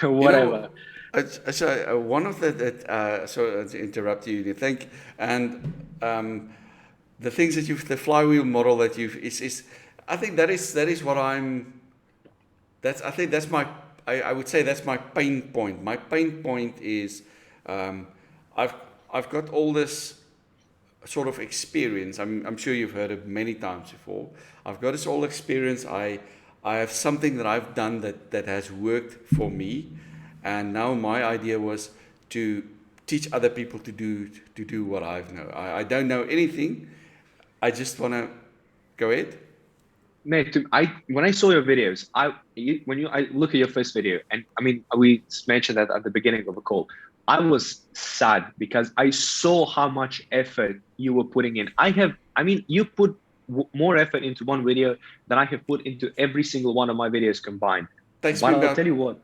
whatever. know, so one of so to interrupt you, to think, and the things that the flywheel model that you've is I think that is what I think that's I would say that's my pain point. My pain point is um, I've I've got all this sort of experience. I'm sure you've heard it many times before. I've got this all experience. I have something that I've done that has worked for me, and now my idea was to teach other people to do what I've know. I don't know anything. I just want to go ahead. Mate, when I saw your videos, I look at your first video, and I mean we mentioned that at the beginning of the call. I was sad because I saw how much effort you were putting in. I mean, you put more effort into one video than I have put into every single one of my videos combined. Takes me But I'll tell about you what,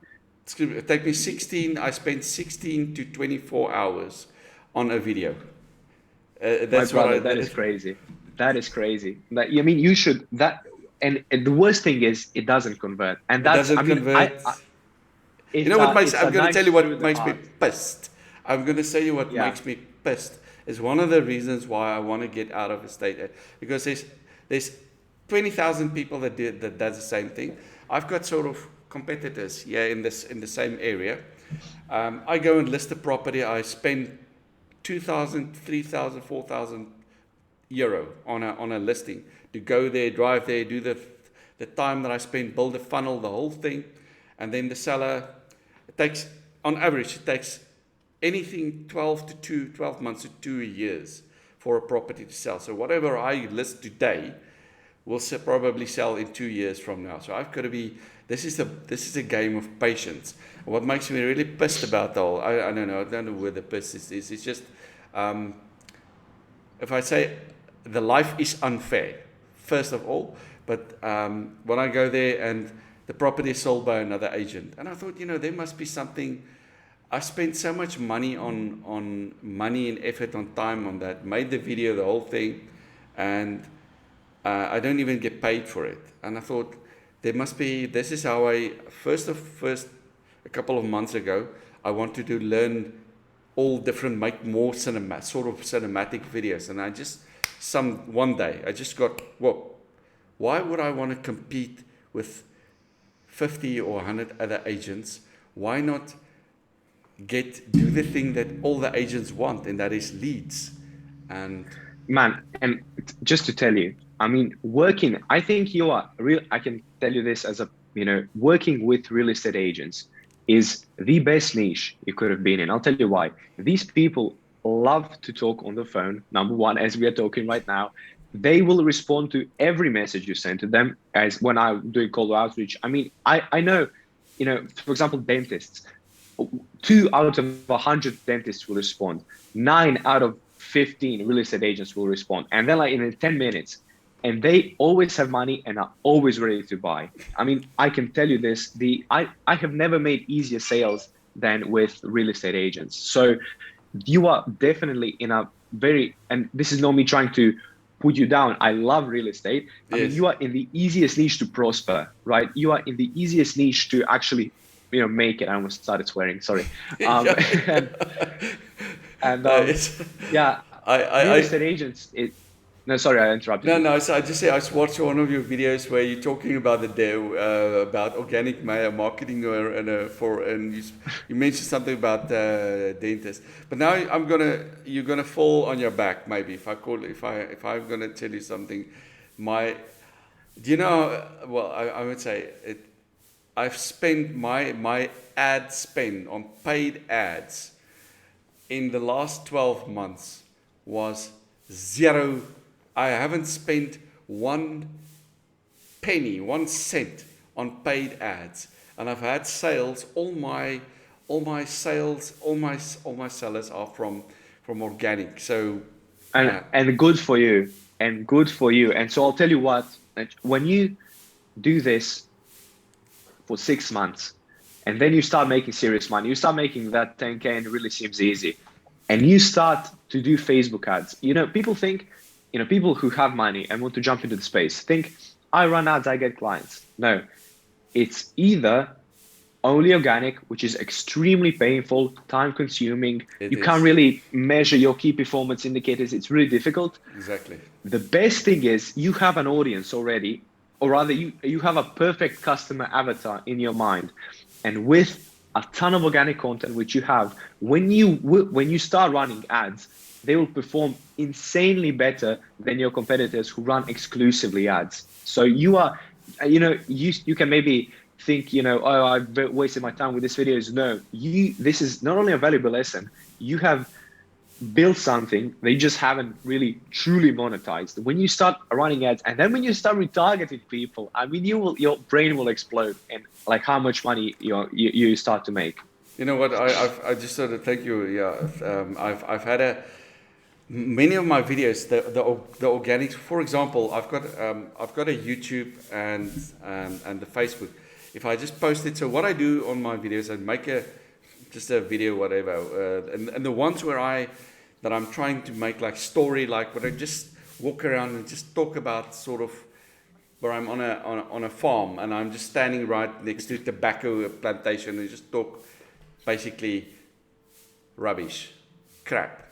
it take me 16. I spent 16 to 24 hours on a video. my That's what brother, I. that is crazy. That is crazy. That I mean, you should that. And the worst thing is, it doesn't convert, and It that's. doesn't I mean, convert. You know what makes? it's a I'm going to tell you knife through what the makes me heart. pissed. I'm going to say you what Yeah. makes me pissed is one of the reasons why I want to get out of estate because there's 20,000 people that does the same thing. I've got sort of competitors here in the same area. I go and list a property. I spend 2,000, 3,000, 4,000 euro on a listing to go there, drive there, do the time that I spend, build a funnel, the whole thing, and then the seller. It takes on average it takes anything 12 months to 2 years for a property to sell. So whatever I list today will probably sell in 2 years from now. So I've got to be. This is a game of patience. What makes me really pissed about the whole, I don't know. I don't know where the piss is. It's just if I say the life is unfair, first of all. But when I go there and the property is sold by another agent, and I thought, there must be something. I spent so much money on money and effort on time on that, made the video, the whole thing, and I don't even get paid for it. And I thought there must be. This is how I first a couple of months ago I wanted to learn all different, make more cinematic videos, and I just one day I just got, well, why would I want to compete with 50 or 100 other agents? Why not do the thing that all the agents want, and that is leads? And Man, and just to tell you, I mean, I think you are real. I can tell you this as working with real estate agents is the best niche you could have been in. I'll tell you why. These people love to talk on the phone. Number one, as we are talking right now, they will respond to every message you send to them. As when I'm doing call to outreach, I mean, I know, for example, dentists, 2 out of 100 dentists will respond. 9 out of 15 real estate agents will respond. And then like in 10 minutes, and they always have money and are always ready to buy. I mean, I can tell you this, I have never made easier sales than with real estate agents. So you are definitely in a and this is not me trying to put you down. I love real estate. I mean, you are in the easiest niche to prosper, right? You are in the easiest niche to actually, make it. I almost started swearing, sorry. Yeah, real estate agents, no, sorry, I interrupted you. No. So I just say I watched one of your videos where you're talking about about organic marketing and you mentioned something about dentists. But now you're gonna fall on your back maybe if I'm gonna tell you something. I would say it. I've spent my ad spend on paid ads in the last 12 months was zero. I haven't spent 1 penny, 1 cent on paid ads, and I've had sales. All my sales, all my sellers are from organic. So and good for you, And so I'll tell you what, when you do this for 6 months, and then you start making serious money, you start making that 10K, and it really seems easy, and you start to do Facebook ads. People think. People who have money and want to jump into the space think, I run ads, I get clients. No, it's either only organic, which is extremely painful, time consuming. You can't really measure your key performance indicators. It's really difficult. Exactly. The best thing is you have an audience already, or rather you have a perfect customer avatar in your mind. And with a ton of organic content, which you have, when you start running ads, they will perform insanely better than your competitors who run exclusively ads. So you are you can maybe think, oh, I've wasted my time with this videos. No, this is not only a valuable lesson. You have build something they just haven't really truly monetized. When you start running ads, and then when you start retargeting people, I mean, your brain will explode, and like how much money you start to make. You know what? I just sort of thank you. Yeah, I've had many of my videos, the organics. For example, I've got a YouTube and the Facebook. If I just post it, so what I do on my videos, I make just a video, whatever, and the ones that I'm trying to make like story, like where I just walk around and just talk about sort of where I'm on a farm and I'm just standing right next to tobacco plantation and just talk basically rubbish, crap.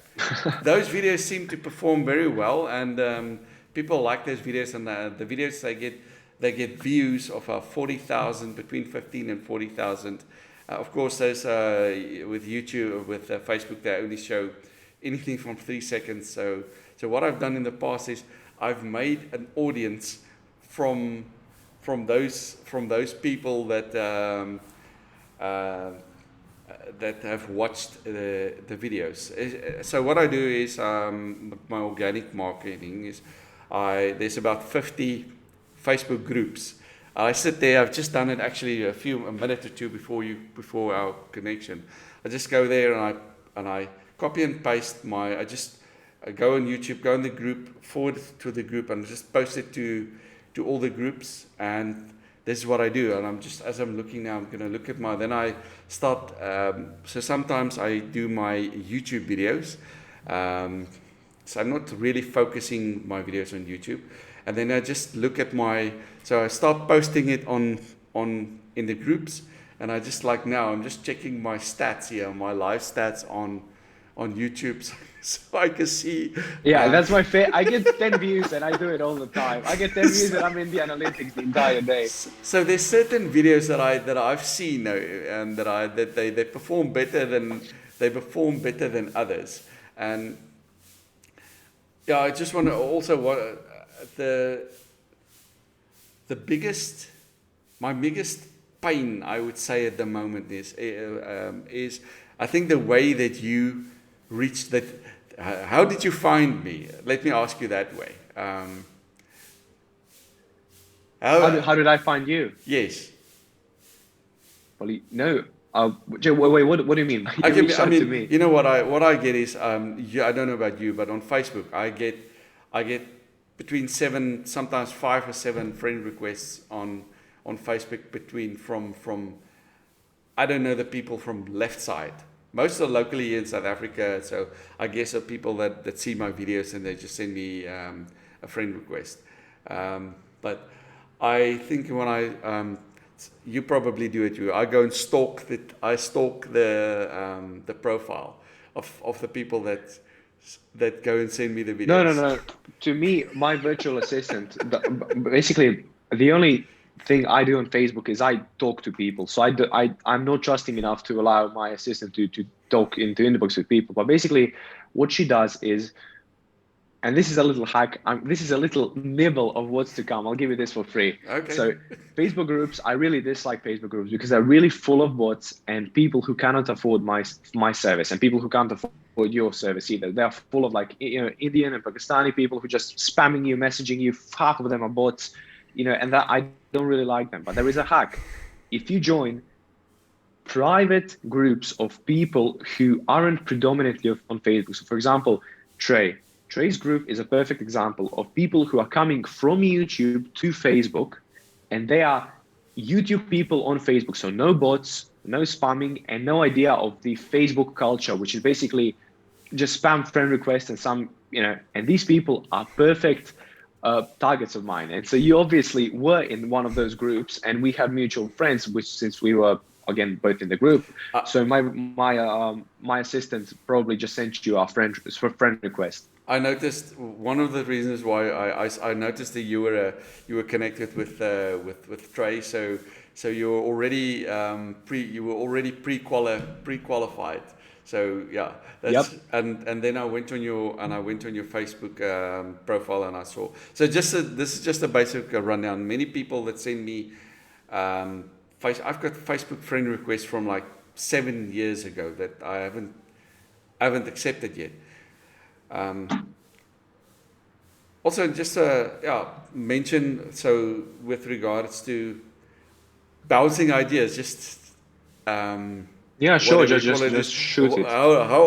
Those videos seem to perform very well, and people like those videos, and the videos they get views of 40,000, between 15 and 40,000. Of course, those with YouTube, with Facebook, they only show anything from 3 seconds. So what I've done in the past is I've made an audience from those people that that have watched the videos. So what I do is my organic marketing is there's about 50 Facebook groups. I sit there. I've just done it actually a minute or two before our connection. I just go there and I copy and paste I go on YouTube, go in the group, forward to the group, and just post it to all the groups. And this is what I do. And as I'm looking now, I'm going to look at then I start. So sometimes I do my YouTube videos. So I'm not really focusing my videos on YouTube. And then I just look at so I start posting it on in the groups, and I just like now I'm just checking my stats here, my live stats on YouTube, so I can see. Yeah, that's my favorite. I get 10 views, and I do it all the time. I get 10 views, and I'm in the analytics the entire day. So there's certain videos that I've seen and that they perform better than others, and yeah, I just want to also my biggest pain, I would say at the moment is I think the way that you reached that. How did you find me? Let me ask you that way. How did I find you? Yes. Well, no. Wait, what do you mean? I mean, to me. You know what I get is I don't know about you, but on Facebook I get between 7, sometimes 5 or 7 friend requests on Facebook from I don't know the people from left side. Most are locally here in South Africa, so I guess are people that see my videos and they just send me a friend request. But I think when you probably do it too. I go and stalk the profile of the people that go and send me the videos. No. To me, my virtual assistant, basically the only thing I do on Facebook is I talk to people. So I'm not trusting enough to allow my assistant to talk into inbox with people. But basically what she does is, and this is a little hack, this is a little nibble of what's to come. I'll give you this for free. Okay. So Facebook groups, I really dislike Facebook groups because they're really full of bots and people who cannot afford my service, and people who can't afford your service either. They're full of like Indian and Pakistani people who just spamming you, messaging you. Half of them are bots, and that I don't really like them. But there is a hack. If you join private groups of people who aren't predominantly on Facebook. So for example, Trey's group is a perfect example of people who are coming from YouTube to Facebook, and they are YouTube people on Facebook. So no bots, no spamming, and no idea of the Facebook culture, which is basically just spam friend requests and and these people are perfect targets of mine. And so you obviously were in one of those groups, and we had mutual friends, which since we were again both in the group, so my assistant probably just sent you a friend request. I noticed one of the reasons why I noticed that you were connected with Trey, so you were already pre-qualified. So yeah, Yep. that's and then I went on your Facebook profile and I saw. So this is just a basic rundown. Many people that send me I've got Facebook friend requests from like 7 years ago that I haven't accepted yet. Um, Also, just yeah, mention so with regards to bouncing ideas, just um, Yeah, sure. whatever Just you call just it, just just shoot it. how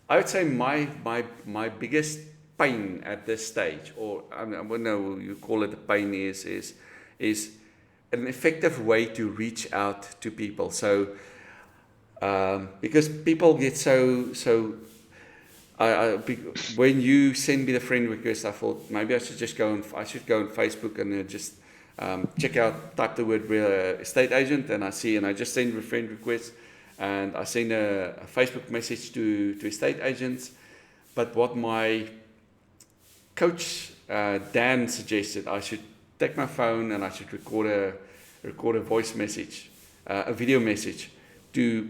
I would say my biggest pain at this stage, or I don't know, you call it a pain, is an effective way to reach out to people. So because people get when you send me the friend request, I thought maybe I should go on Facebook and just check out, type the word estate agent, and I just send a friend request, and I send a Facebook message to estate agents. But what my coach Dan suggested, I should take my phone and I should record a voice message, a video message to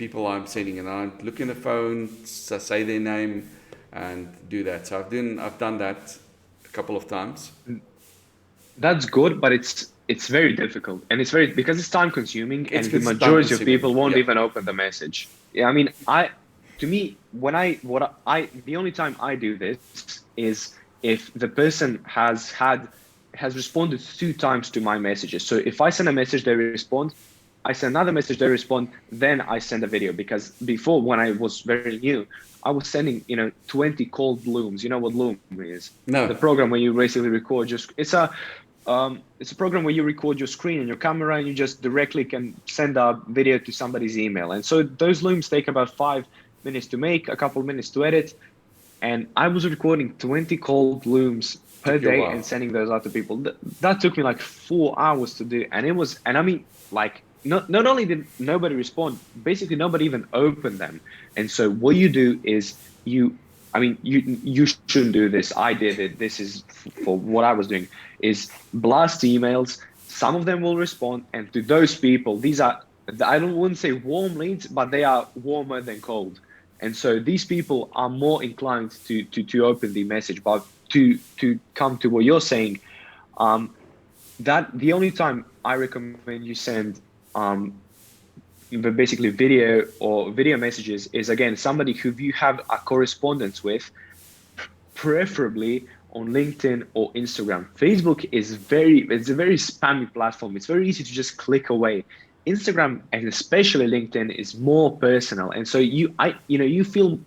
people I'm sending, and I look in the phone, say their name, and do that. So I've done that a couple of times. That's good, but it's very difficult, and it's very because it's time consuming, and the It's time majority of consuming. people won't Yeah. even open the message. Yeah, I mean, to me, the only time I do this is if the person has responded 2 times to my messages. So if I send a message, they respond. I send another message, they respond. Then I send a video, because before, when I was very new, I was sending 20 cold looms. You know what loom is? No. The program where you basically record just it's a program where you record your screen and your camera, and you just directly can send a video to somebody's email. And so those looms take about 5 minutes to make, a couple minutes to edit. And I was recording 20 cold looms per Took you a day while. and sending those out to people. That took me like 4 hours to do. And I mean, like, not only did nobody respond, basically nobody even opened them. And so what you do is you shouldn't do this. I did it. This is for what I was doing, is blast emails. Some of them will respond. And to those people, I wouldn't say warm leads, but they are warmer than cold. And so these people are more inclined to open the message. But to come to what you're saying, that the only time I recommend you send basically video messages is, again, somebody who you have a correspondence with, preferably on LinkedIn or Instagram. Facebook it's a very spammy platform. It's very easy to just click away. Instagram, and especially LinkedIn, is more personal, and so you feel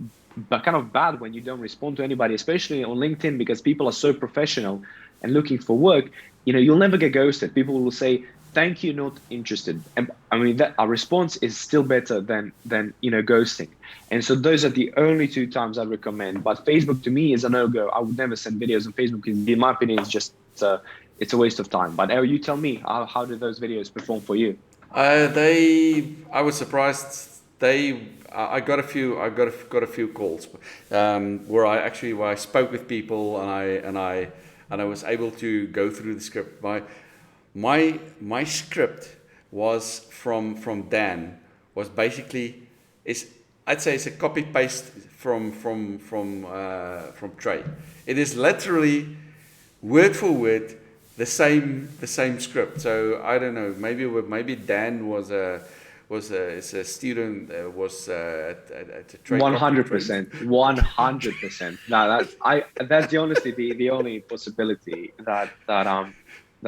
kind of bad when you don't respond to anybody, especially on LinkedIn, because people are so professional and looking for work. You'll never get ghosted. People will say, thank you, not interested. And I mean, that a response is still better than ghosting. And so those are the only 2 times I recommend. But Facebook, to me, is a no-go. I would never send videos on Facebook. In my opinion, it's a waste of time. But you tell me, how did those videos perform for you? I was surprised. I got a few, got a few calls, where I spoke with people, and I was able to go through the script. My script was from Dan, was basically, I'd say it's a copy paste from Trey. It is literally word for word the same script. So I don't know. Maybe Dan is a student, was at a trade. 100%, 100%. No, that's the only possibility that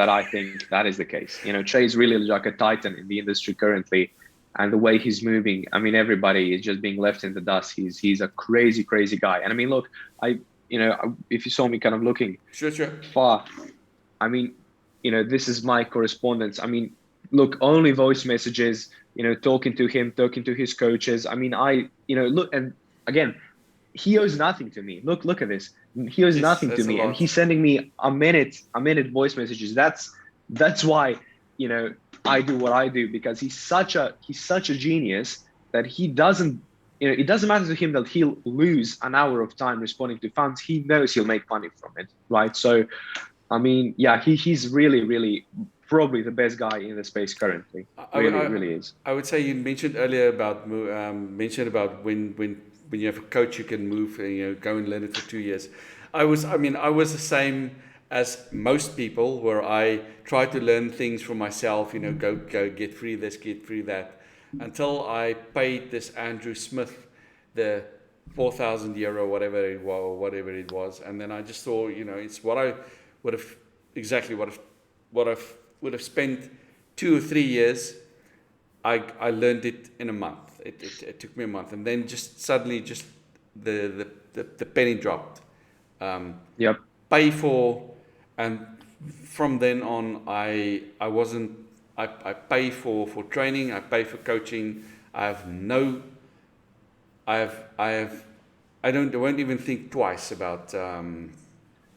I think that is the case. Trey's really like a titan in the industry currently, and the way he's moving, I mean, everybody is just being left in the dust. He's a crazy, crazy guy. And I mean, look, if you saw me kind of looking Sure. far, I mean, this is my correspondence. I mean, look, only voice messages, talking to him, talking to his coaches. I mean, look, and again, he owes nothing to me. Look at this. He owes Yes, nothing to that's a me, and lot. he's sending me a minute voice messages. That's why, I do what I do, because he's such a genius that he doesn't, it doesn't matter to him that he'll lose an hour of time responding to fans. He knows he'll make money from it, right? So I mean, yeah, he's really, really, probably the best guy in the space currently. I, would- Really, really is. I would say you mentioned earlier about mentioned about when you have a coach you can move and go and learn it for 2 years. I was the same as most people where I try to learn things for myself. Go get free this, get free that, until I paid this Andrew Smith the €4,000, whatever it was, and then I just thought, it's what I would have exactly what I would have spent 2 or 3 years. I learned it in a month. It took me a month, and then just suddenly, just the penny dropped. Yep. Pay for, and from then on, I wasn't. I pay for training. I pay for coaching. I have no. I have. I won't even think twice about.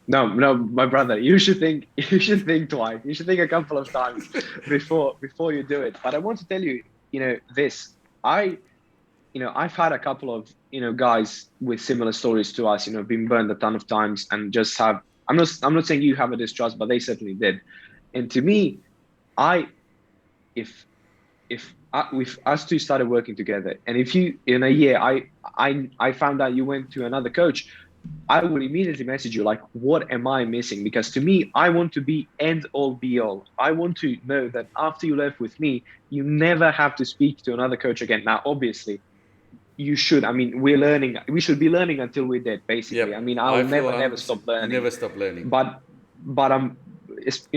No, no, my brother, you should think you should think twice. You should think a couple of times before you do it. But I want to tell you, this. I've had a couple of, guys with similar stories to us, been burned a ton of times and just have. I'm not saying you have a distrust, but they certainly did. And to me, I if if us two started working together, and if you in a year I found out you went to another coach, I would immediately message you like, what am I missing? Because to me, I want to be end all be all. I want to know that after you left with me, you never have to speak to another coach again. Now, obviously, you should. I mean, we're learning. We should be learning until we're dead, basically. Yep. I mean, I'll never stop learning. Never stop learning. But it's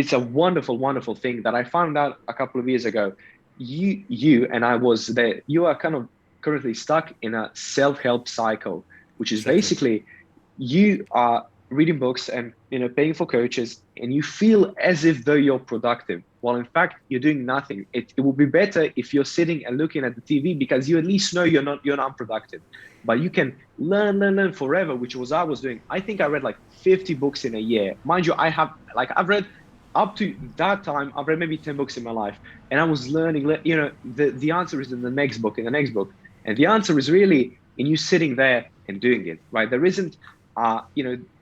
it's a wonderful thing that I found out a couple of years ago. You and I was there. You are kind of currently stuck in a self-help cycle, which is Exactly. basically you are reading books and paying for coaches, and you feel as if though you're productive. Well, in fact, you're doing nothing. It would be better if you're sitting and looking at the TV, because you at least know you're not productive. But you can learn forever, which was I was doing. I think I read like 50 books in a year. Mind you, I've read up to that time, I've read maybe 10 books in my life, and I was learning. The answer is in the next book, and the answer is really in you sitting there and doing it. Right? There isn't,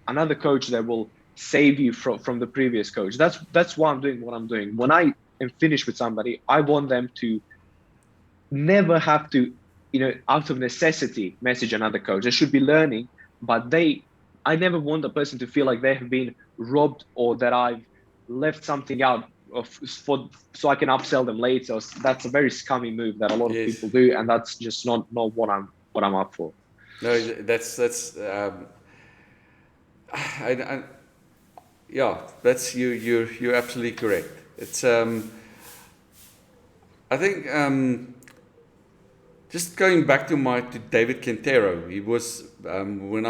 another coach that will save you from the previous coach. That's why I'm doing what I'm doing. When I am finished with somebody, I want them to never have to, out of necessity, message another coach. They should be learning, but I never want the person to feel like they have been robbed or that I've left something out so I can upsell them later. So that's a very scummy move that a lot of Yes. people do, and that's just not what I'm up for. No, that's yeah, that's you're absolutely correct. It's I think just going back to David Quintero, he was when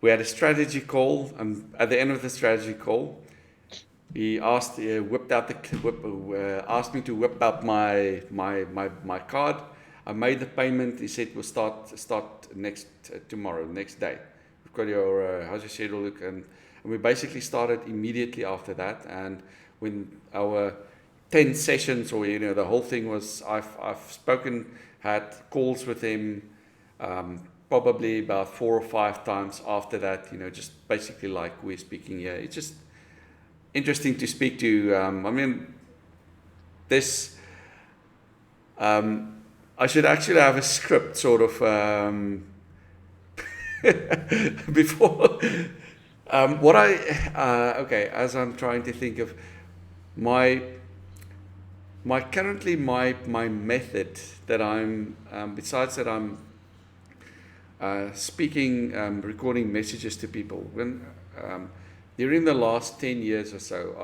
we had a strategy call, and at the end of the strategy call, he asked asked me to whip out my card. I made the payment. He said we'll start tomorrow, next day. We've got your how's your schedule look, and we basically started immediately after that. And when our 10 sessions, or the whole thing was, I've had calls with him, probably about 4 or 5 times after that. Just basically like we're speaking here. It's just interesting to speak to. I mean, this. I should actually have a script, sort of, before. Okay, as I'm trying to think of my currently my method that I'm, besides that I'm speaking, recording messages to people. When during the last 10 years or so,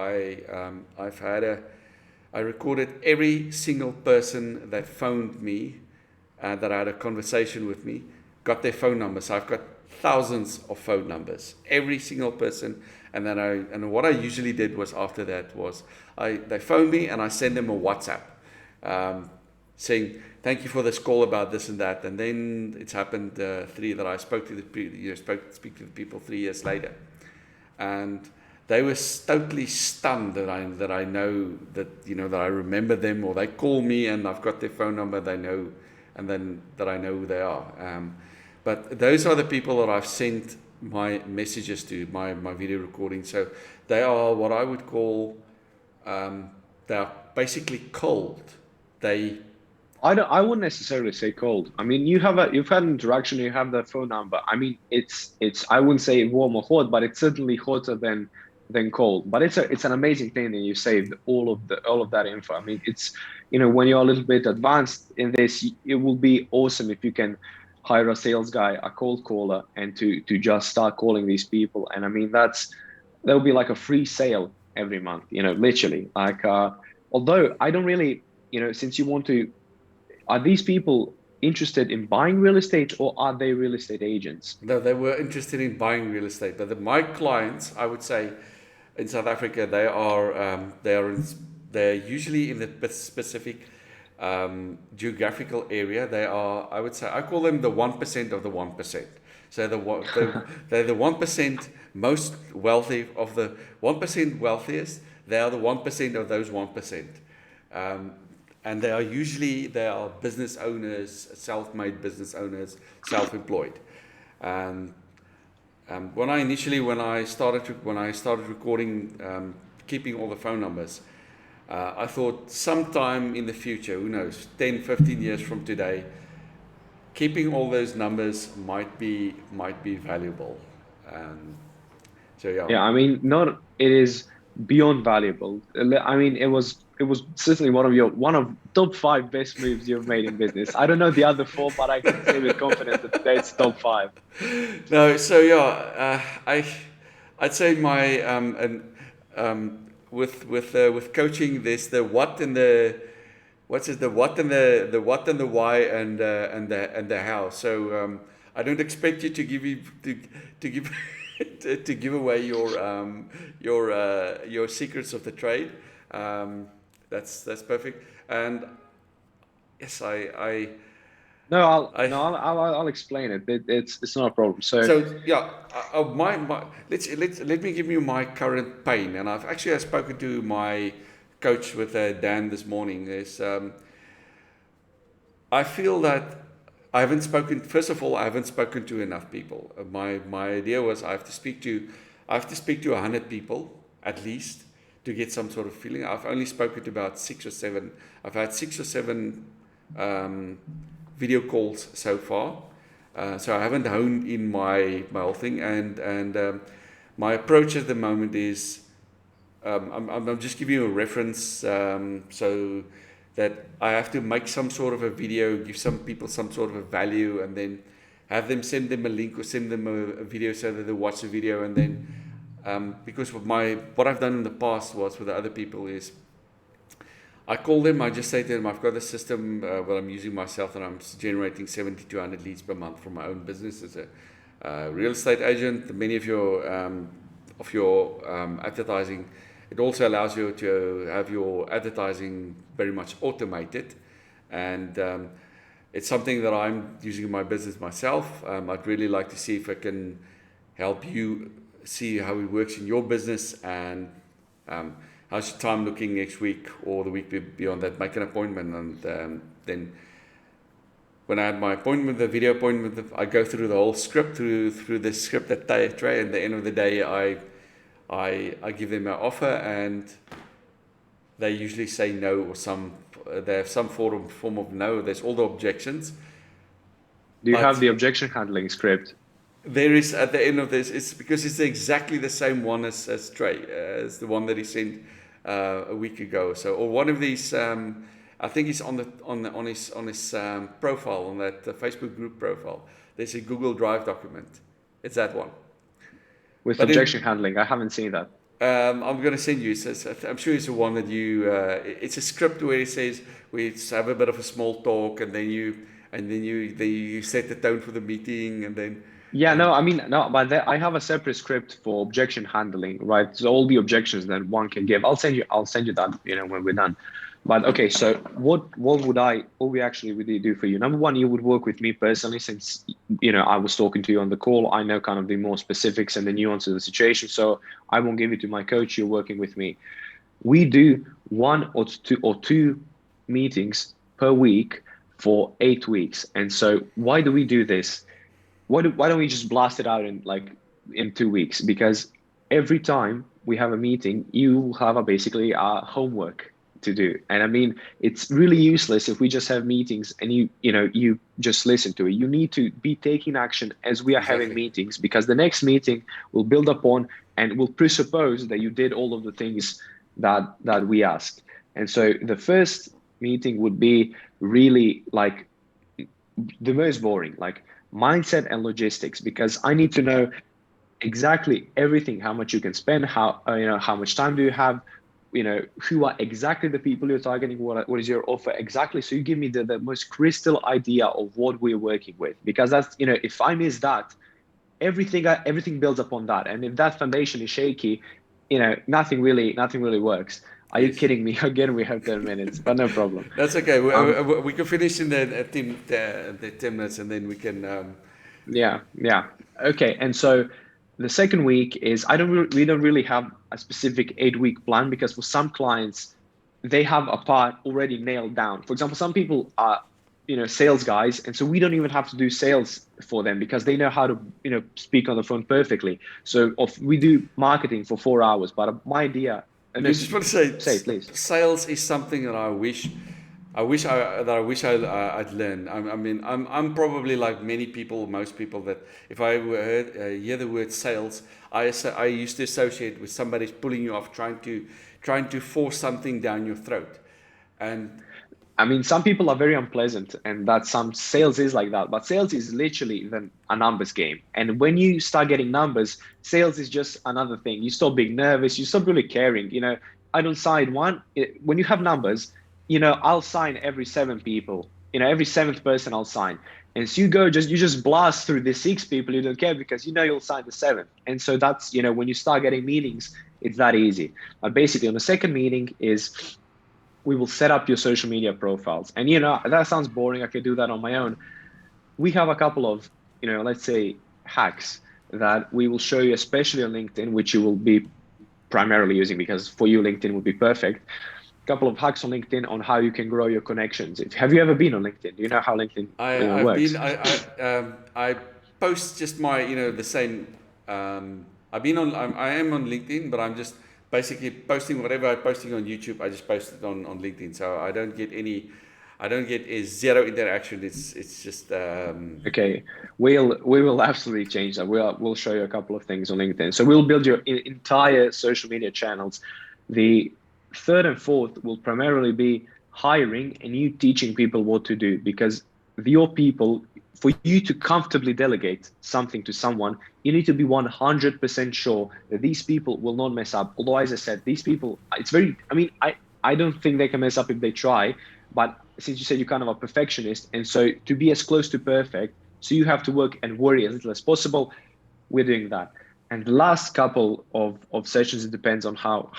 I recorded every single person that phoned me, that I had a conversation with me, got their phone numbers. So I've got thousands of phone numbers, every single person. And then what I usually did was, after that was, they phoned me and I send them a WhatsApp, saying thank you for this call about this and that. And then it's happened that I spoke to speak to the people 3 years later, and they were totally stunned that I know that that I remember them, or they call me and I've got their phone number. They know, and then that I know who they are. But those are the people that I've sent my messages to my video recording. So they are what I would call they are basically cold. They I wouldn't necessarily say cold. I mean, you've had an interaction, you have the phone number. I mean, it's I wouldn't say warm or hot, but it's certainly hotter than cold. But it's an amazing thing that you saved all of that info. I mean, it's when you're a little bit advanced in this, it will be awesome if you can hire a sales guy, a cold caller, and to just start calling these people. And I mean, that'll be like a free sale every month. Literally. Like, although I don't really, since you want to, are these people interested in buying real estate or are they real estate agents? no, they were interested in buying real estate, but my clients, I would say, in South Africa, they're usually in the specific geographical area. They are, I would say, I call them the 1% of the 1%. So they're the 1% most wealthy of the 1% wealthiest. They are the 1% of those 1%. And they are business owners, self-made business owners, self-employed. Um, when I started recording, keeping all the phone numbers, I thought sometime in the future, who knows, 10, 15 years from today, keeping all those numbers might be valuable. Um, so yeah. Yeah, I mean, not it is beyond valuable. I mean, it was certainly one of top five best moves you've made in business. I don't know the other four, but I can say with confidence that it's top five. No, so yeah, I'd say my with coaching, there's the what and the what and the why and the how. So I don't expect you to to give to give away your secrets of the trade. That's perfect. And yes, No, I'll I no, I'll explain it. It's not a problem. So So yeah, my let me give you my current pain, and I've spoken to my coach with Dan this morning. Is I feel that I haven't spoken. First of all, I haven't spoken to enough people. My idea was I have to speak to 100 people at least to get some sort of feeling. I've only spoken to about 6 or 7. I've had 6 or 7 um, video calls so far. So I haven't honed in my whole thing, and my approach at the moment is I'm just giving you a reference, so that I have to make some sort of a video, give some people some sort of a value, and then have them send them a link or send them a video so that they watch the video, and then because what I've done in the past was with the other people is I call them, I just say to them, I've got a system that I'm using myself, and I'm generating 70 to 100 leads per month from my own business as a real estate agent. Many of your advertising, it also allows you to have your advertising very much automated, and it's something that I'm using in my business myself. I'd really like to see if I can help you see how it works in your business, and how's your time looking next week or the week beyond that. Make an appointment, and then when I had my appointment, the video appointment, I go through the whole script, through the script that they try. And at the end of the day, I give them an offer, and they usually say no, or they have some form of no. There's all the objections, do you have but the objection handling script? there is at the end of this, it's because it's exactly the same one as Trey, as the one that he sent a week ago. So, or one of these, I think it's on his profile, on that Facebook group profile. There's a Google Drive document. It's that one. With But objection handling, I haven't seen that. I'm going to send you. I'm sure it's the one that you. It's a script where it says we have a bit of a small talk, and then you set the tone for the meeting, and then. Yeah, no, I mean, no, but I have a separate script for objection handling, right? So all the objections that one can give. I'll send you that, when we're done. But okay, so what we actually would do for you? Number one, you would work with me personally, since I was talking to you on the call. I know kind of the more specifics and the nuance of the situation, so I won't give it to my coach. You're working with me. We do 1 or 2 meetings per week for 8 weeks. And so why do we do this? Why don't we just blast it out in like in 2 weeks, because every time we have a meeting, you have a basically a homework to do. And I mean, it's really useless if we just have meetings and you just listen to it. You need to be taking action as we are having Exactly. meetings, because the next meeting will build upon and will presuppose that you did all of the things that we asked. And so the first meeting would be really like the most boring, like mindset and logistics, because I need to know exactly everything, how much you can spend, how much time do you have, who are exactly the people you're targeting, what is your offer exactly, so you give me the most crystal idea of what we're working with, because that's, if I miss that, everything builds upon that, and if that foundation is shaky, nothing really works. Are you Yes. kidding me? Again, we have 10 minutes, but no problem. That's okay. um We can finish in the 10 minutes and then we can. Yeah, yeah. Okay. And so the second week is we don't really have a specific 8 week plan, because for some clients, they have a part already nailed down. For example, some people are, sales guys, and so we don't even have to do sales for them because they know how to, speak on the phone perfectly. So we do marketing for 4 hours, but my idea, and I just want to say, say, please. sales is something that I wish I'd learned. I mean, I'm probably like many people, most people, that if I hear the word sales, I used to associate with somebody's pulling you off, trying to force something down your throat, and I mean, some people are very unpleasant, and that some sales is like that. But sales is literally even a numbers game. And when you start getting numbers, sales is just another thing. You stop being nervous. You stop really caring. I don't sign one. When you have numbers, I'll sign every 7 people. Every seventh person I'll sign. And so you just blast through the 6 people you don't care, because you'll sign the seventh. And so that's, when you start getting meetings, it's that easy. But basically, on the second meeting is we will set up your social media profiles. And that sounds boring. I could do that on my own. We have a couple of, let's say, hacks that we will show you, especially on LinkedIn, which you will be primarily using, because for you LinkedIn would be perfect. A couple of hacks on LinkedIn on how you can grow your connections. Have you ever been on LinkedIn? Do you know how LinkedIn I've been works? I post just my the same. I've been on I am on LinkedIn, but I'm just basically posting whatever I'm posting on YouTube. I just post it on LinkedIn, so I don't get a zero interaction. It's just Okay, we will absolutely change that. We'll show you a couple of things on LinkedIn. So we'll build your entire social media channels. The third and fourth will primarily be hiring and you teaching people what to do, because your people, for you to comfortably delegate something to someone, you need to be 100% sure that these people will not mess up. Although, as I said, these people, it's very, I mean, I don't think they can mess up if they try, but since you said you're kind of a perfectionist, and so to be as close to perfect, so you have to work and worry as little as possible. We're doing that. And the last couple of sessions, it depends on how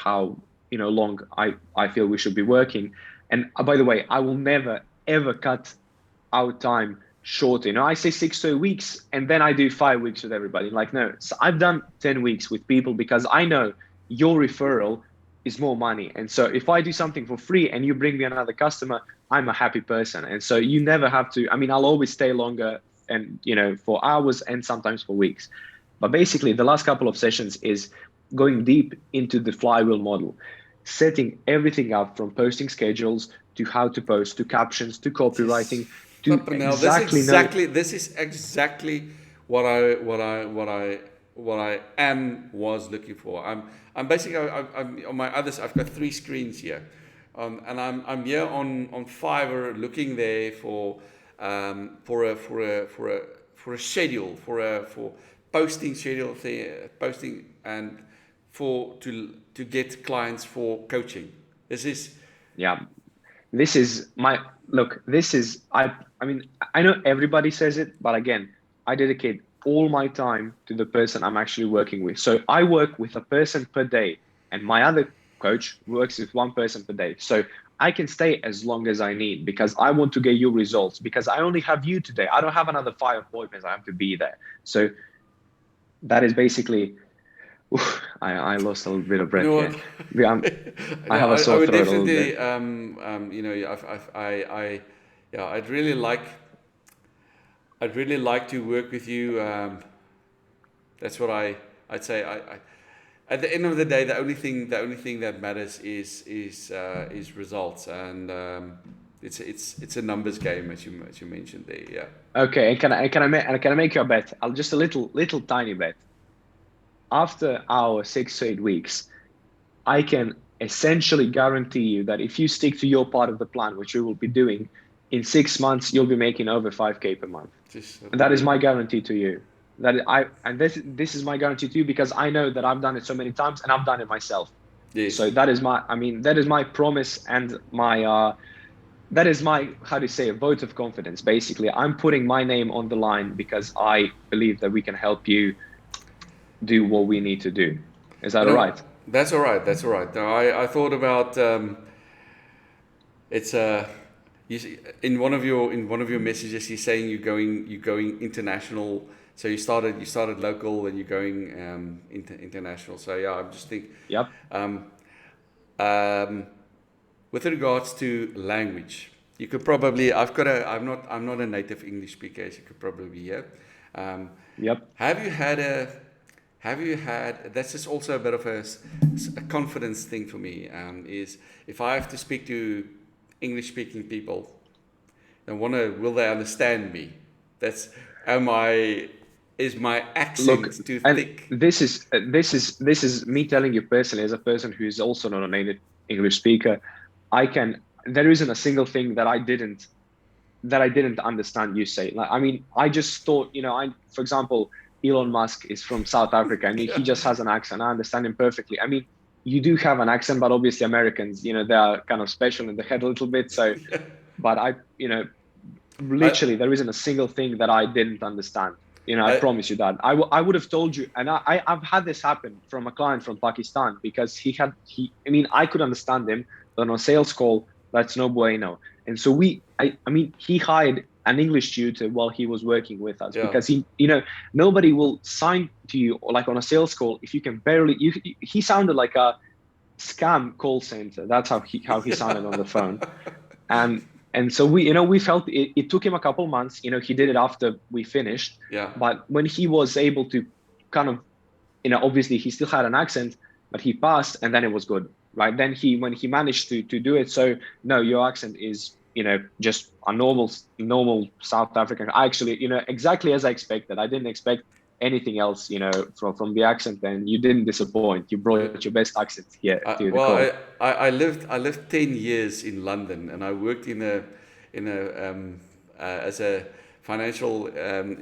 long I feel we should be working. And by the way, I will never ever cut our time short. I say 6 to 8 weeks, and then I do 5 weeks with everybody. Like, no, so I've done 10 weeks with people, because I know your referral is more money. And so if I do something for free and you bring me another customer, I'm a happy person. And so you never have to. I mean, I'll always stay longer, and for hours and sometimes for weeks. But basically, the last couple of sessions is going deep into the flywheel model, setting everything up from posting schedules to how to post, to captions, to just copywriting, to flipping hell. exactly know. This is exactly what I am was looking for. I'm basically I'm on my others. I've got three screens here, and I'm here on Fiverr looking there for a schedule for posting schedule posting and for to get clients for coaching. This is Yeah, this is my look. This is I mean, I know everybody says it, but again, I dedicate all my time to the person I'm actually working with. So I work with a person per day, and my other coach works with one person per day. So I can stay as long as I need, because I want to get you results, because I only have you today. I don't have another 5 appointments. I have to be there. So that is basically. I lost a little bit of you breath know what? here. Yeah, I No, have a I sore would throat a little bit. definitely, yeah, I'd really like to work with you. That's what I'd say. At the end of the day, the only thing that matters is results, and it's a numbers game, as you mentioned there. Yeah. Okay, and can I make you a bet? I'll just a little tiny bet. After our 6 to 8 weeks, I can essentially guarantee you that if you stick to your part of the plan, which you will be doing, in 6 months you'll be making over 5K per month. Just And that is my guarantee to you. This is my guarantee to you because I know that I've done it so many times and I've done it myself. So yes. that is my promise and that is my, how do you say, a vote of confidence. Basically, I'm putting my name on the line because I believe that we can help you do what we need to do. Is that all No, right? that's all right. That's all right. No, I thought about it's you see, in one of your messages, you're saying you're going international. So you started local and you're going international. So yeah, I'm just think Yep. um, um, with regards to language, you could probably I'm not a native English speaker, as you could probably hear. Um, Yep. have you had a have you had that's just also a bit of a confidence thing for me, is if I have to speak to English speaking people, then will they understand me? That's am I is my Look, accent too and thick? this is me telling you personally, as a person who is also not a native English speaker, there isn't a single thing that I didn't understand you say. Like, I mean, I just thought, for example, Elon Musk is from South Africa and he Yeah. just has an accent. I understand him perfectly. I mean, you do have an accent, but obviously Americans, they are kind of special in the head a little bit. So, Yeah. but I literally, there isn't a single thing that I didn't understand. I I promise you that. I would have told you, and I've had this happen from a client from Pakistan because I mean, I could understand him, but on a sales call, that's no bueno. And so I mean, he hired an English tutor while he was working with us yeah. because nobody will sign to you or like on a sales call if you can barely, he sounded like a scam call center. That's how he sounded on the Yeah. phone. And so we felt it took him a couple months. He did it after we finished, Yeah. but when he was able to kind of, obviously he still had an accent, but he passed, and then it was good, right? Then when he managed to do it. So no, your accent is just a normal South African. I actually, exactly as I expected. I didn't expect anything else, from the accent, and you didn't disappoint. You brought your best accent here to the Well, call. I lived 10 years in London, and I worked as a financial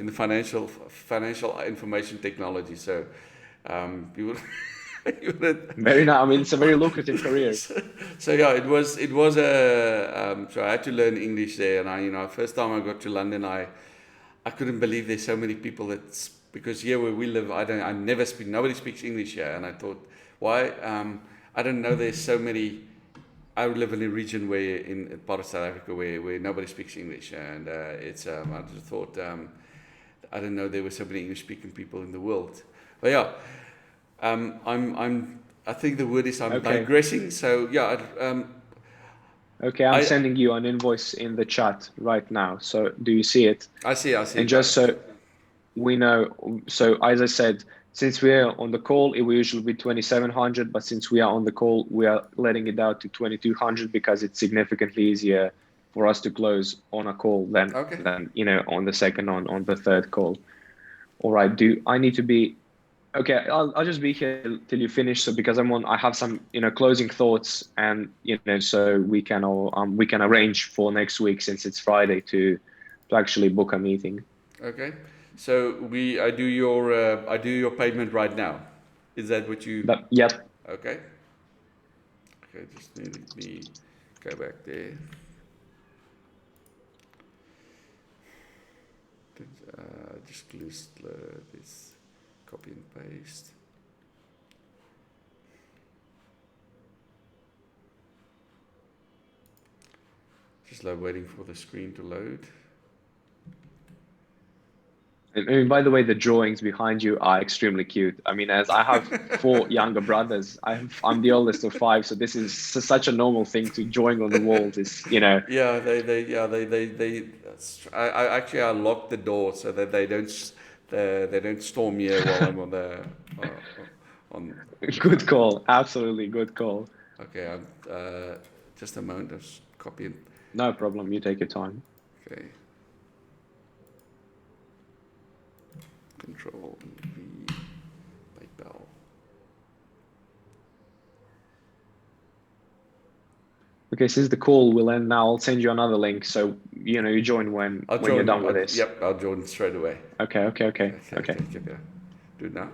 in the financial information technology. So you would you would Very nice. I mean, it's a very lucrative career. so yeah, it was a so I had to learn English there, and first time I got to London, I couldn't believe there's so many people because here where we live, I never speak, nobody speaks English here, and I thought, why? I don't know. There's so many. I live in a region in part of South Africa where nobody speaks English, and I just thought, I didn't know there were so many English speaking people in the world. But yeah, I think the word is I'm Okay. digressing. So yeah, Okay, I'm I sending you an invoice in the chat right now. So do you see it? I see And it. just so we know, so as I said, since we are on the call, it will usually be 2,700, but since we are on the call, we are letting it down to 2,200 because it's significantly easier for us to close on a call Okay. than on the second on the third call. All right, do I need to be okay? I'll just be here till you finish. So because I have some closing thoughts, and so we can arrange for next week since it's Friday to actually book a meeting. Okay. So I do your payment right now. Is that what you? But yep. Okay. Okay. Just need me go back there. Just list this, copy and paste. Just waiting for the screen to load. I mean, by the way, the drawings behind you are extremely cute. I mean, as I have four younger brothers, I'm the oldest of five, so this is such a normal thing to drawing on the walls. Yeah, they, I locked the door so that they don't they don't storm here while I'm on. Good call. Absolutely good call. Okay, I'm just a moment. I'm just copying. No problem. You take your time. Okay. Control V PayPal. Okay, since the call will end now, I'll send you another link. So, you join I'll when you're join. done with this. Yep, I'll join straight away. Okay, okay, okay, okay. Okay, yeah. Do it now.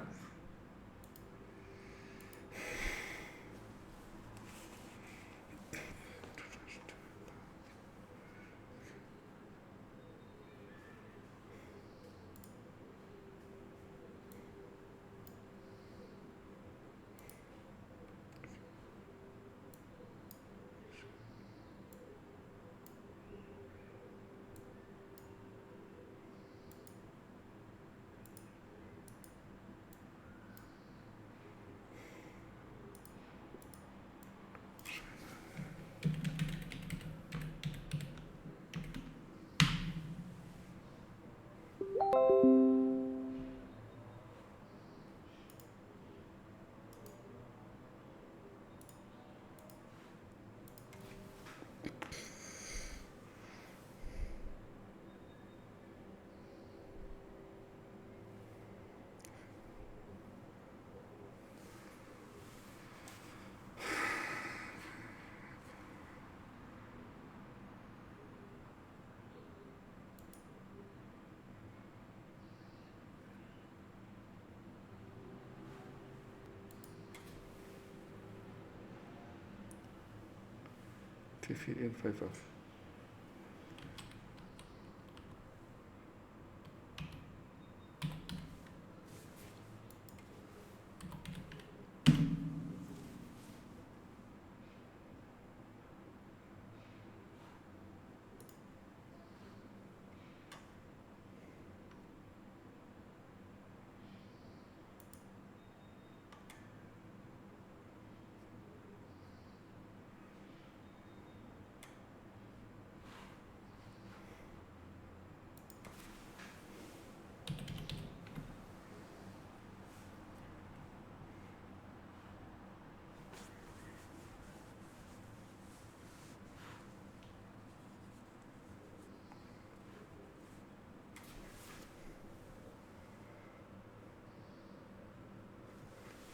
TV in 5 off.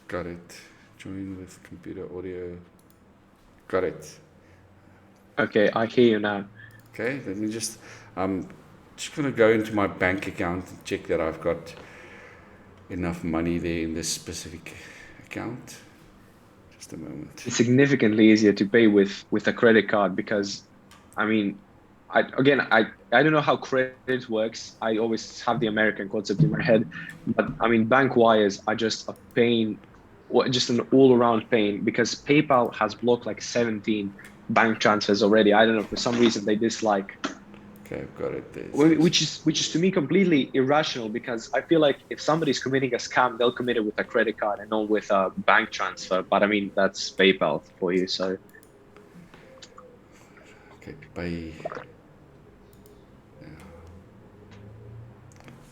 Got it. Join with computer audio. Got it. Okay, I hear you now. Okay, let me just gonna go into my bank account and check that I've got enough money there in this specific account. Just a moment. It's significantly easier to pay with a credit card because, I mean, I don't know how credit works. I always have the American concept in my head, but I mean, bank wires are just a pain, just an all-around pain because PayPal has blocked like 17 bank transfers already. I don't know, for some reason they dislike, Okay, I've got it there. which is to me completely irrational because I feel like if somebody's committing a scam, they'll commit it with a credit card and not with a bank transfer. But I mean, that's PayPal for you, so. Okay, pay.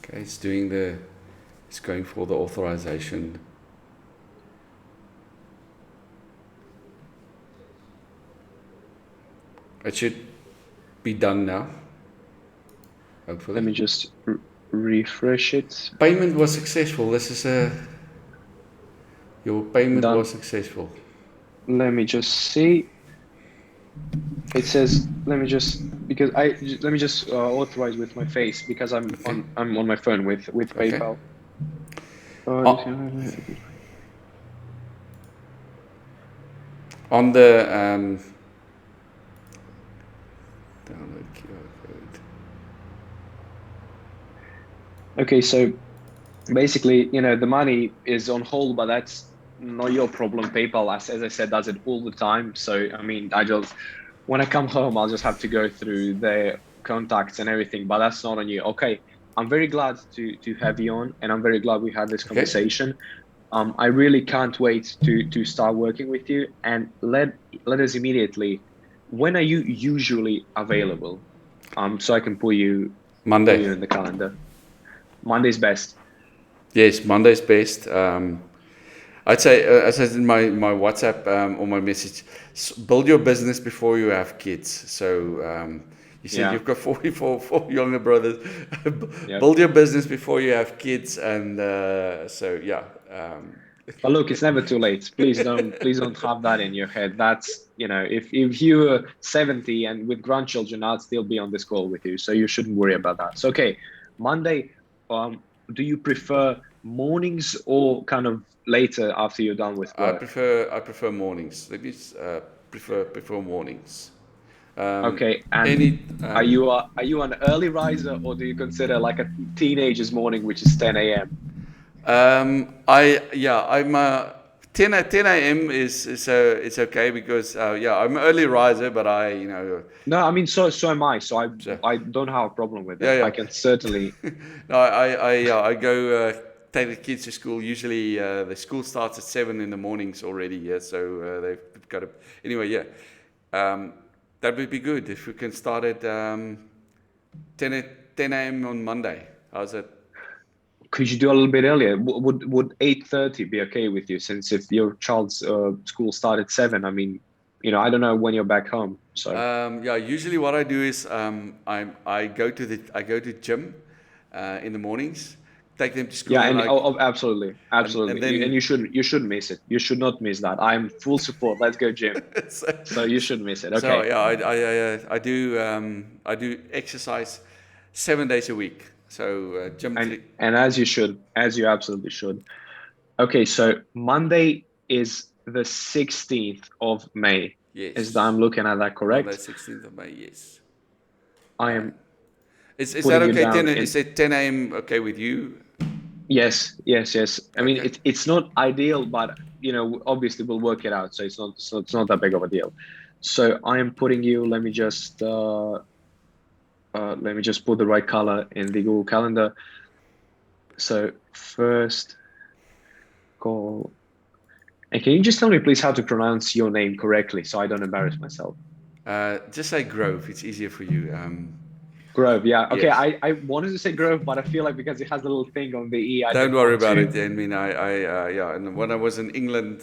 Okay, it's going for the authorization. It should be done now. Hopefully. Let me just refresh it. Payment was successful. Your payment Done. was successful. Let me just see. It says, let me just authorize with my face because I'm on my phone with Okay. PayPal. On the download QR code. Okay, so basically, the money is on hold, but that's not your problem. PayPal, as I said, does it all the time. So I mean, when I come home, I'll just have to go through their contacts and everything, but that's not on you. Okay, I'm very glad to have you on, and I'm very glad we had this Okay. conversation. I really can't wait to start working with you, and let us immediately. When are you usually available? So I can put you Monday. in the calendar. Monday's best. Yes, Monday's best. I'd say, as I said in my WhatsApp or my message, build your business before you have kids. So you said Yeah. you've got four younger brothers. Yep. Build your business before you have kids, and so yeah. But look, it's never too late. Please don't have that in your head. That's, if you're 70 and with grandchildren, I'd still be on this call with you. So you shouldn't worry about that. So, okay, Monday, do you prefer mornings or kind of later after you're done with work? I prefer mornings. Let me prefer mornings. Um, Okay, and any are you an early riser or do you consider like a teenager's morning, which is 10 a.m.? I yeah, I'm 10 a.m. is it's okay because yeah, I'm an early riser, but I No, I mean, so am I. So I so, I don't have a problem with it. yeah I can certainly. no, yeah, I go take the kids to school. Usually the school starts at 7 in the mornings already. Yeah, so they've got to anyway. Yeah, um, that would be good if we can start at 10 a.m. on Monday. How's it? Could you do a little bit earlier? Would 8:30 be okay with you? Since if your child's school start at 7, I mean, I don't know when you're back home. So Yeah, usually what I do is I go to gym in the mornings, take them to yeah, school, and and I absolutely, and absolutely, and then you should miss it. You should not miss that. I'm full support. Let's go gym. so, So you should miss it. so Okay. yeah, I do exercise 7 days a week. So gym And three. and as you should, as you absolutely should. Okay, so Monday is the 16th of May. Is that Yes, I'm looking at that Monday, correct? 16th of May. Yes. I Uh, am is that putting you okay? down 10 in. is it 10 a.m. okay with you? Yes, yes, yes. I mean, Okay. it's not ideal, but obviously we'll work it out. So it's not that big of a deal. So I am putting you. Let me just put the right color in the Google Calendar. So first call. And can you just tell me, please, how to pronounce your name correctly, so I don't embarrass myself? Just say Grove. It's easier for you. Grove. Yeah. Okay. Yes. I wanted to say Grove, but I feel like because it has a little thing on the E, I Don't didn't worry want about to. it. I mean, yeah. And when I was in England,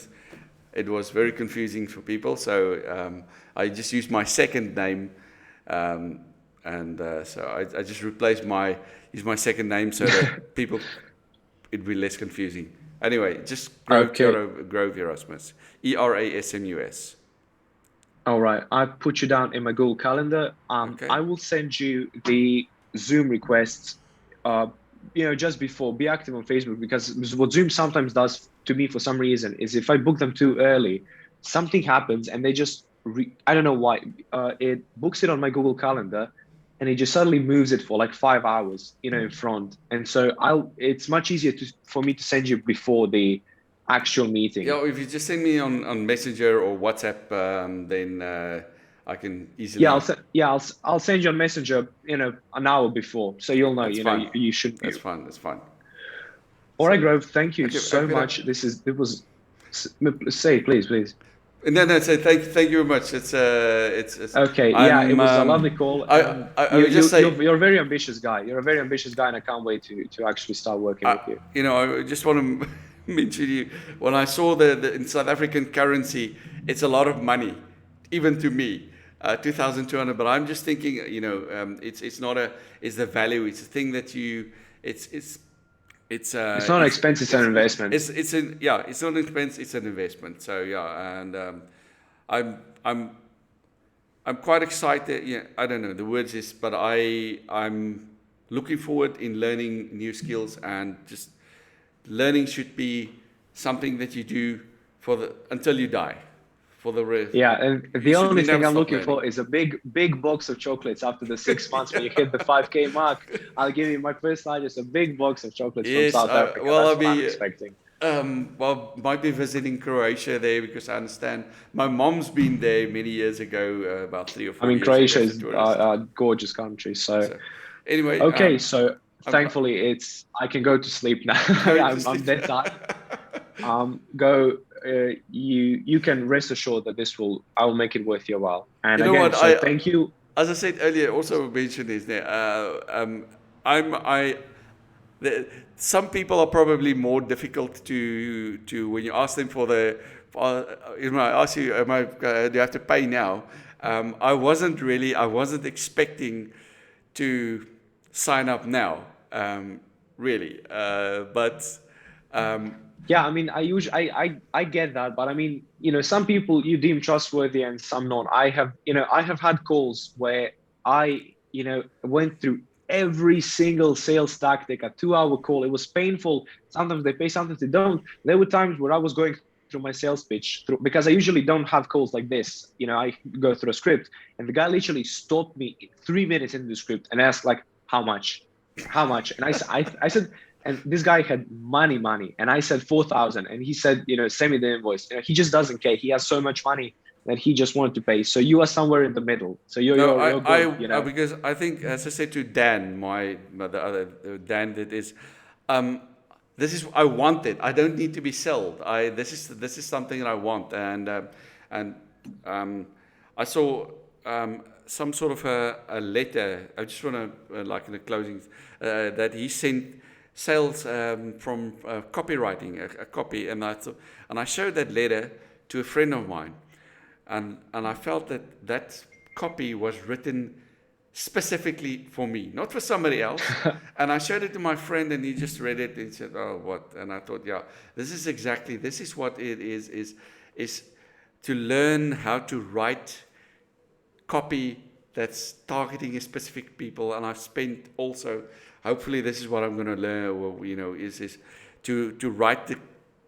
it was very confusing for people. So I just used my second name, um, and so I just use my second name so that people it'd be less confusing. Anyway, just Okay. Grove Erasmus, Erasmus. All right, I put you down in my Google Calendar. Okay. I will send you the Zoom requests. Uh, just before. Be active on Facebook because what Zoom sometimes does to me for some reason is if I book them too early, something happens and they just I don't know why. It books it on my Google Calendar, and it just suddenly moves it for like 5 hours, in front. And so It's much easier for me to send you before the actual meeting. Yeah, if you just send me on Messenger or WhatsApp, then I can Yeah, easily. I'll send you a messenger, an hour before, so you'll know, That's fine. you shouldn't be. That's fine. That's fine. All right, So, Grove, thank you okay, so okay. much. It was, say, please, please. And then I say thank you very much. It's Okay, yeah, it I'm was a lovely call, and I you would just you say you're a very ambitious guy. You're a very ambitious guy, and I can't wait to actually start working with you. I just want to mention you when I saw the in South African currency, it's a lot of money, even to me, 2,200. But I'm just thinking, it's not it's the value. It's the thing that you it's it's It's not an expense; it's an investment. it's not an expense. It's an investment. So yeah, and I'm I'm I'm quite excited. Yeah, I don't know the words is, but I'm looking forward in learning new skills, and just learning should be something that you do for the until you die. For the rest, Yeah, and you the should only never thing I'm stop looking learning. for is a big box of chocolates after the 6 months when you hit the 5K mark. I'll give you my first largest, a big box of chocolates from Yes, South Africa. well, That's I'll what I'm be expecting. might be visiting Croatia there because I understand my mom's been there many years ago, about three or I four mean, years ago Croatia as a is tourist. a gorgeous country. So, So, anyway, okay, so I'm thankfully I can go to sleep now. going to I'm sleep. dead tired. Go. You can rest assured that I will make it worth your while. And You know again, what? so thank you. As I said earlier, also mentioned is there. I'm I some people are probably more difficult to when you ask them for the. I ask you, do you have to pay now? I wasn't expecting to sign up now, really. But um, Yeah, I mean, I usually I get that, but I mean, some people you deem trustworthy and some not. I have had calls where I went through every single sales tactic, a 2 hour call. It was painful. Sometimes they pay, sometimes they don't. There were times where I was going through my sales pitch through, because I usually don't have calls like this. I go through a script, and the guy literally stopped me 3 minutes into the script and asked like, "How much? How much?" And I said, and this guy had money, and I said 4,000, and he said, send me the invoice. He just doesn't care. He has so much money that he just wanted to pay. So you are somewhere in the middle. So you're no, you're, you're good. because I think, as I said to Dan, the other Dan, that is, um, this is I want it. I don't need to be sold. This is something that I want, and I saw some sort of a letter. I just want to like in the closing that he sent sales from copywriting a copy, and I showed that letter to a friend of mine, and I felt that that copy was written specifically for me, not for somebody else. And I showed it to my friend, and he just read it and said, "Oh, what?" And I thought, "Yeah, this is what it is to learn how to write copy that's targeting a specific people." And I've spent also, hopefully, this is what I'm going to learn, or, is to write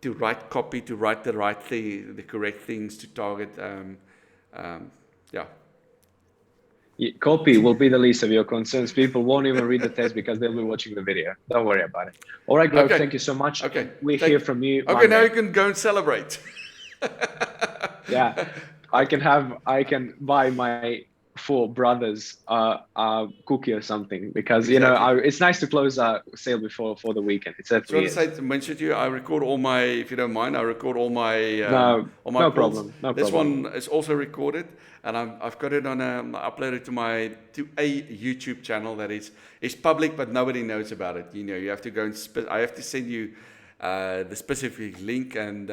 to write copy, to write the right thing, the correct things to target. Yeah. Copy will be the least of your concerns. People won't even read the test because they'll be watching the video. Don't worry about it. All right, Globe, Okay. thank you so much. Okay. We hear from you Okay. Now Monday. you can go and celebrate. Yeah, I can buy my four brothers cookie or something, because Exactly. it's nice to close a sale before for the weekend. It Just want certainly to say is. to mention to you, I record all my, if you don't mind, I record No, all my no calls. problem, no This problem. one is also recorded, and I've got it on uploaded to a YouTube channel that is public, but nobody knows about it. You have to go and I have to send you the specific link and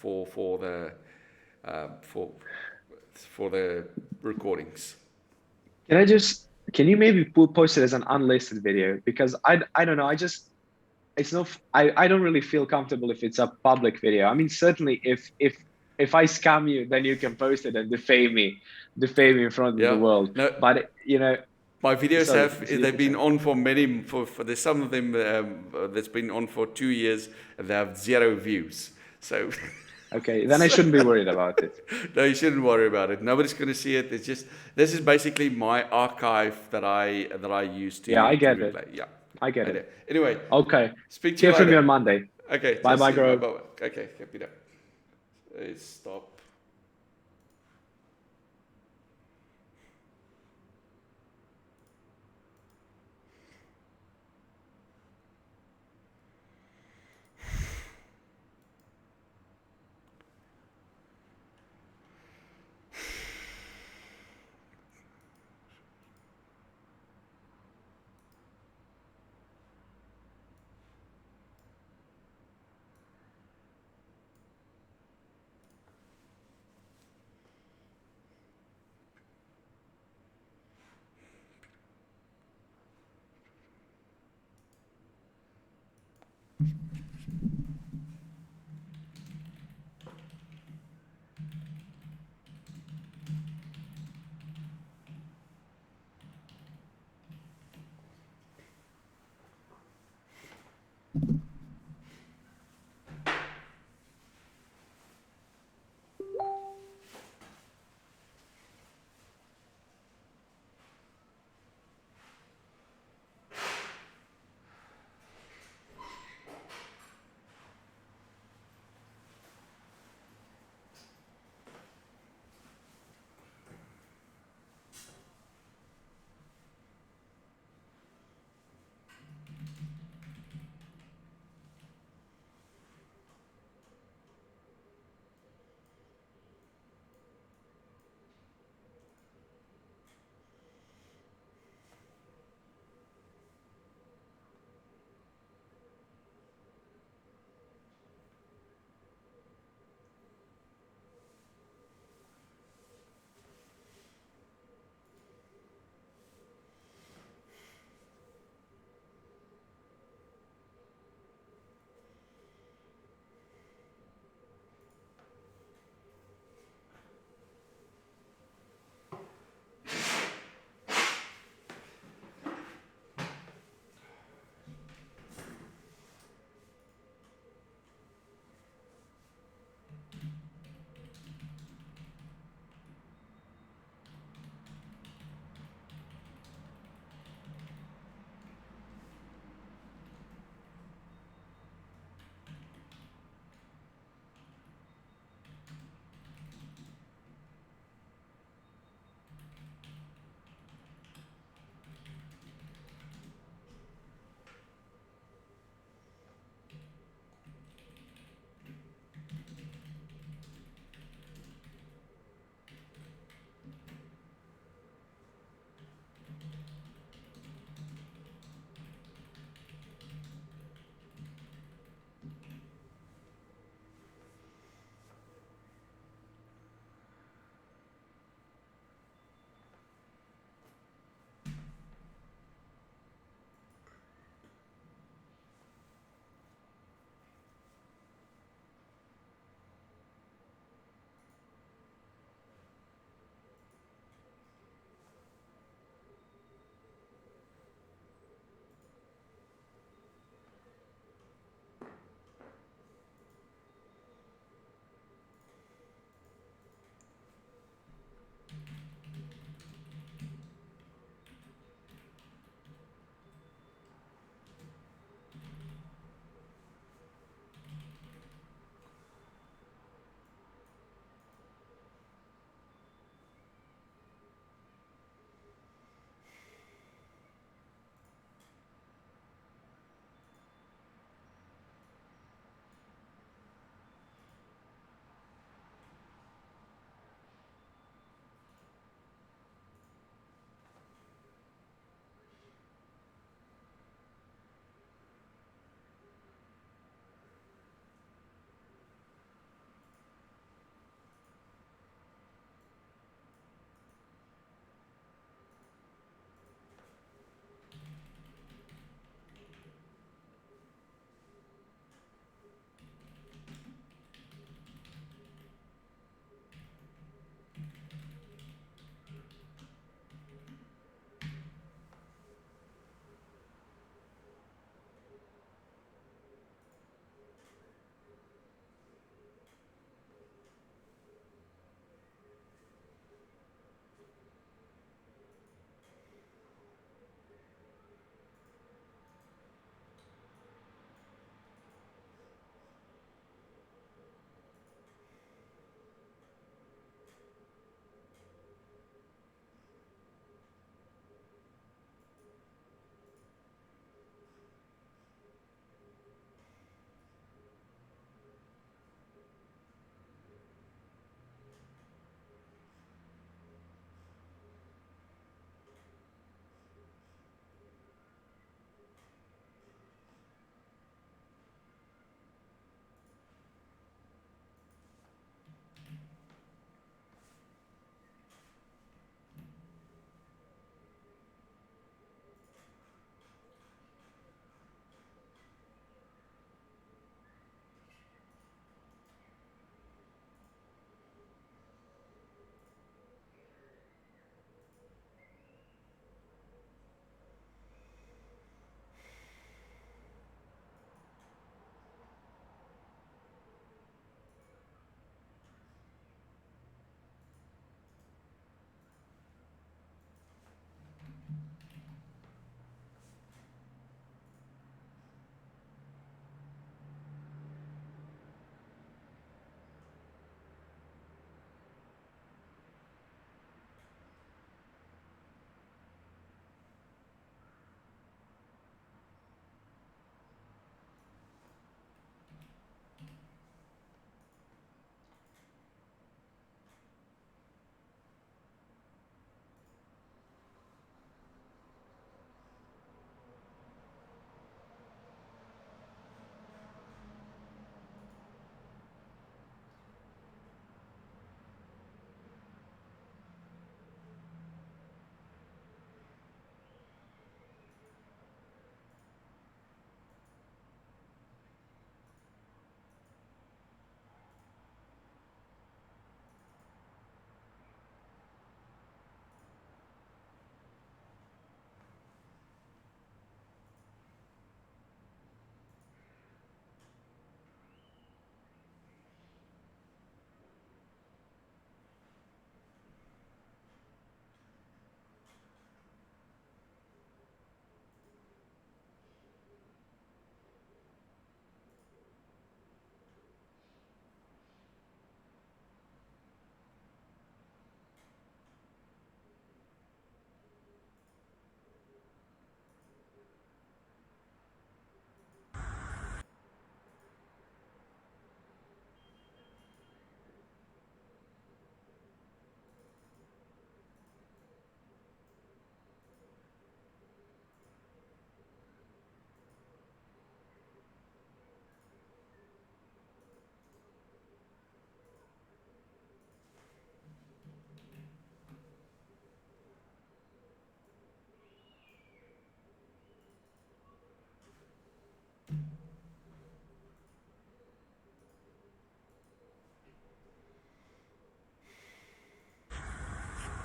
for the uh, for for the recordings. Can you maybe post it as an unlisted video? Because I don't know, it's not, I don't really feel comfortable if it's a public video. I mean, certainly if I scam you, then you can post it and defame me in front of the Yeah. world. No, But my videos sorry, you they've can been say. on for many for there's some of them that's been on for 2 years, and they have 0 views. So, Okay, then I so shouldn't be worried about it. no, you shouldn't worry about it. Nobody's going to see it. It's just this is basically my archive that I use Yeah, I to get it. replay. Yeah. I get I do. it. Anyway, Okay. speak to you Hear from you later. on Monday. Okay, Bye just bye, see you. Bye Grove. bye. Okay, Peter. Stop.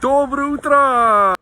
Dobro utro!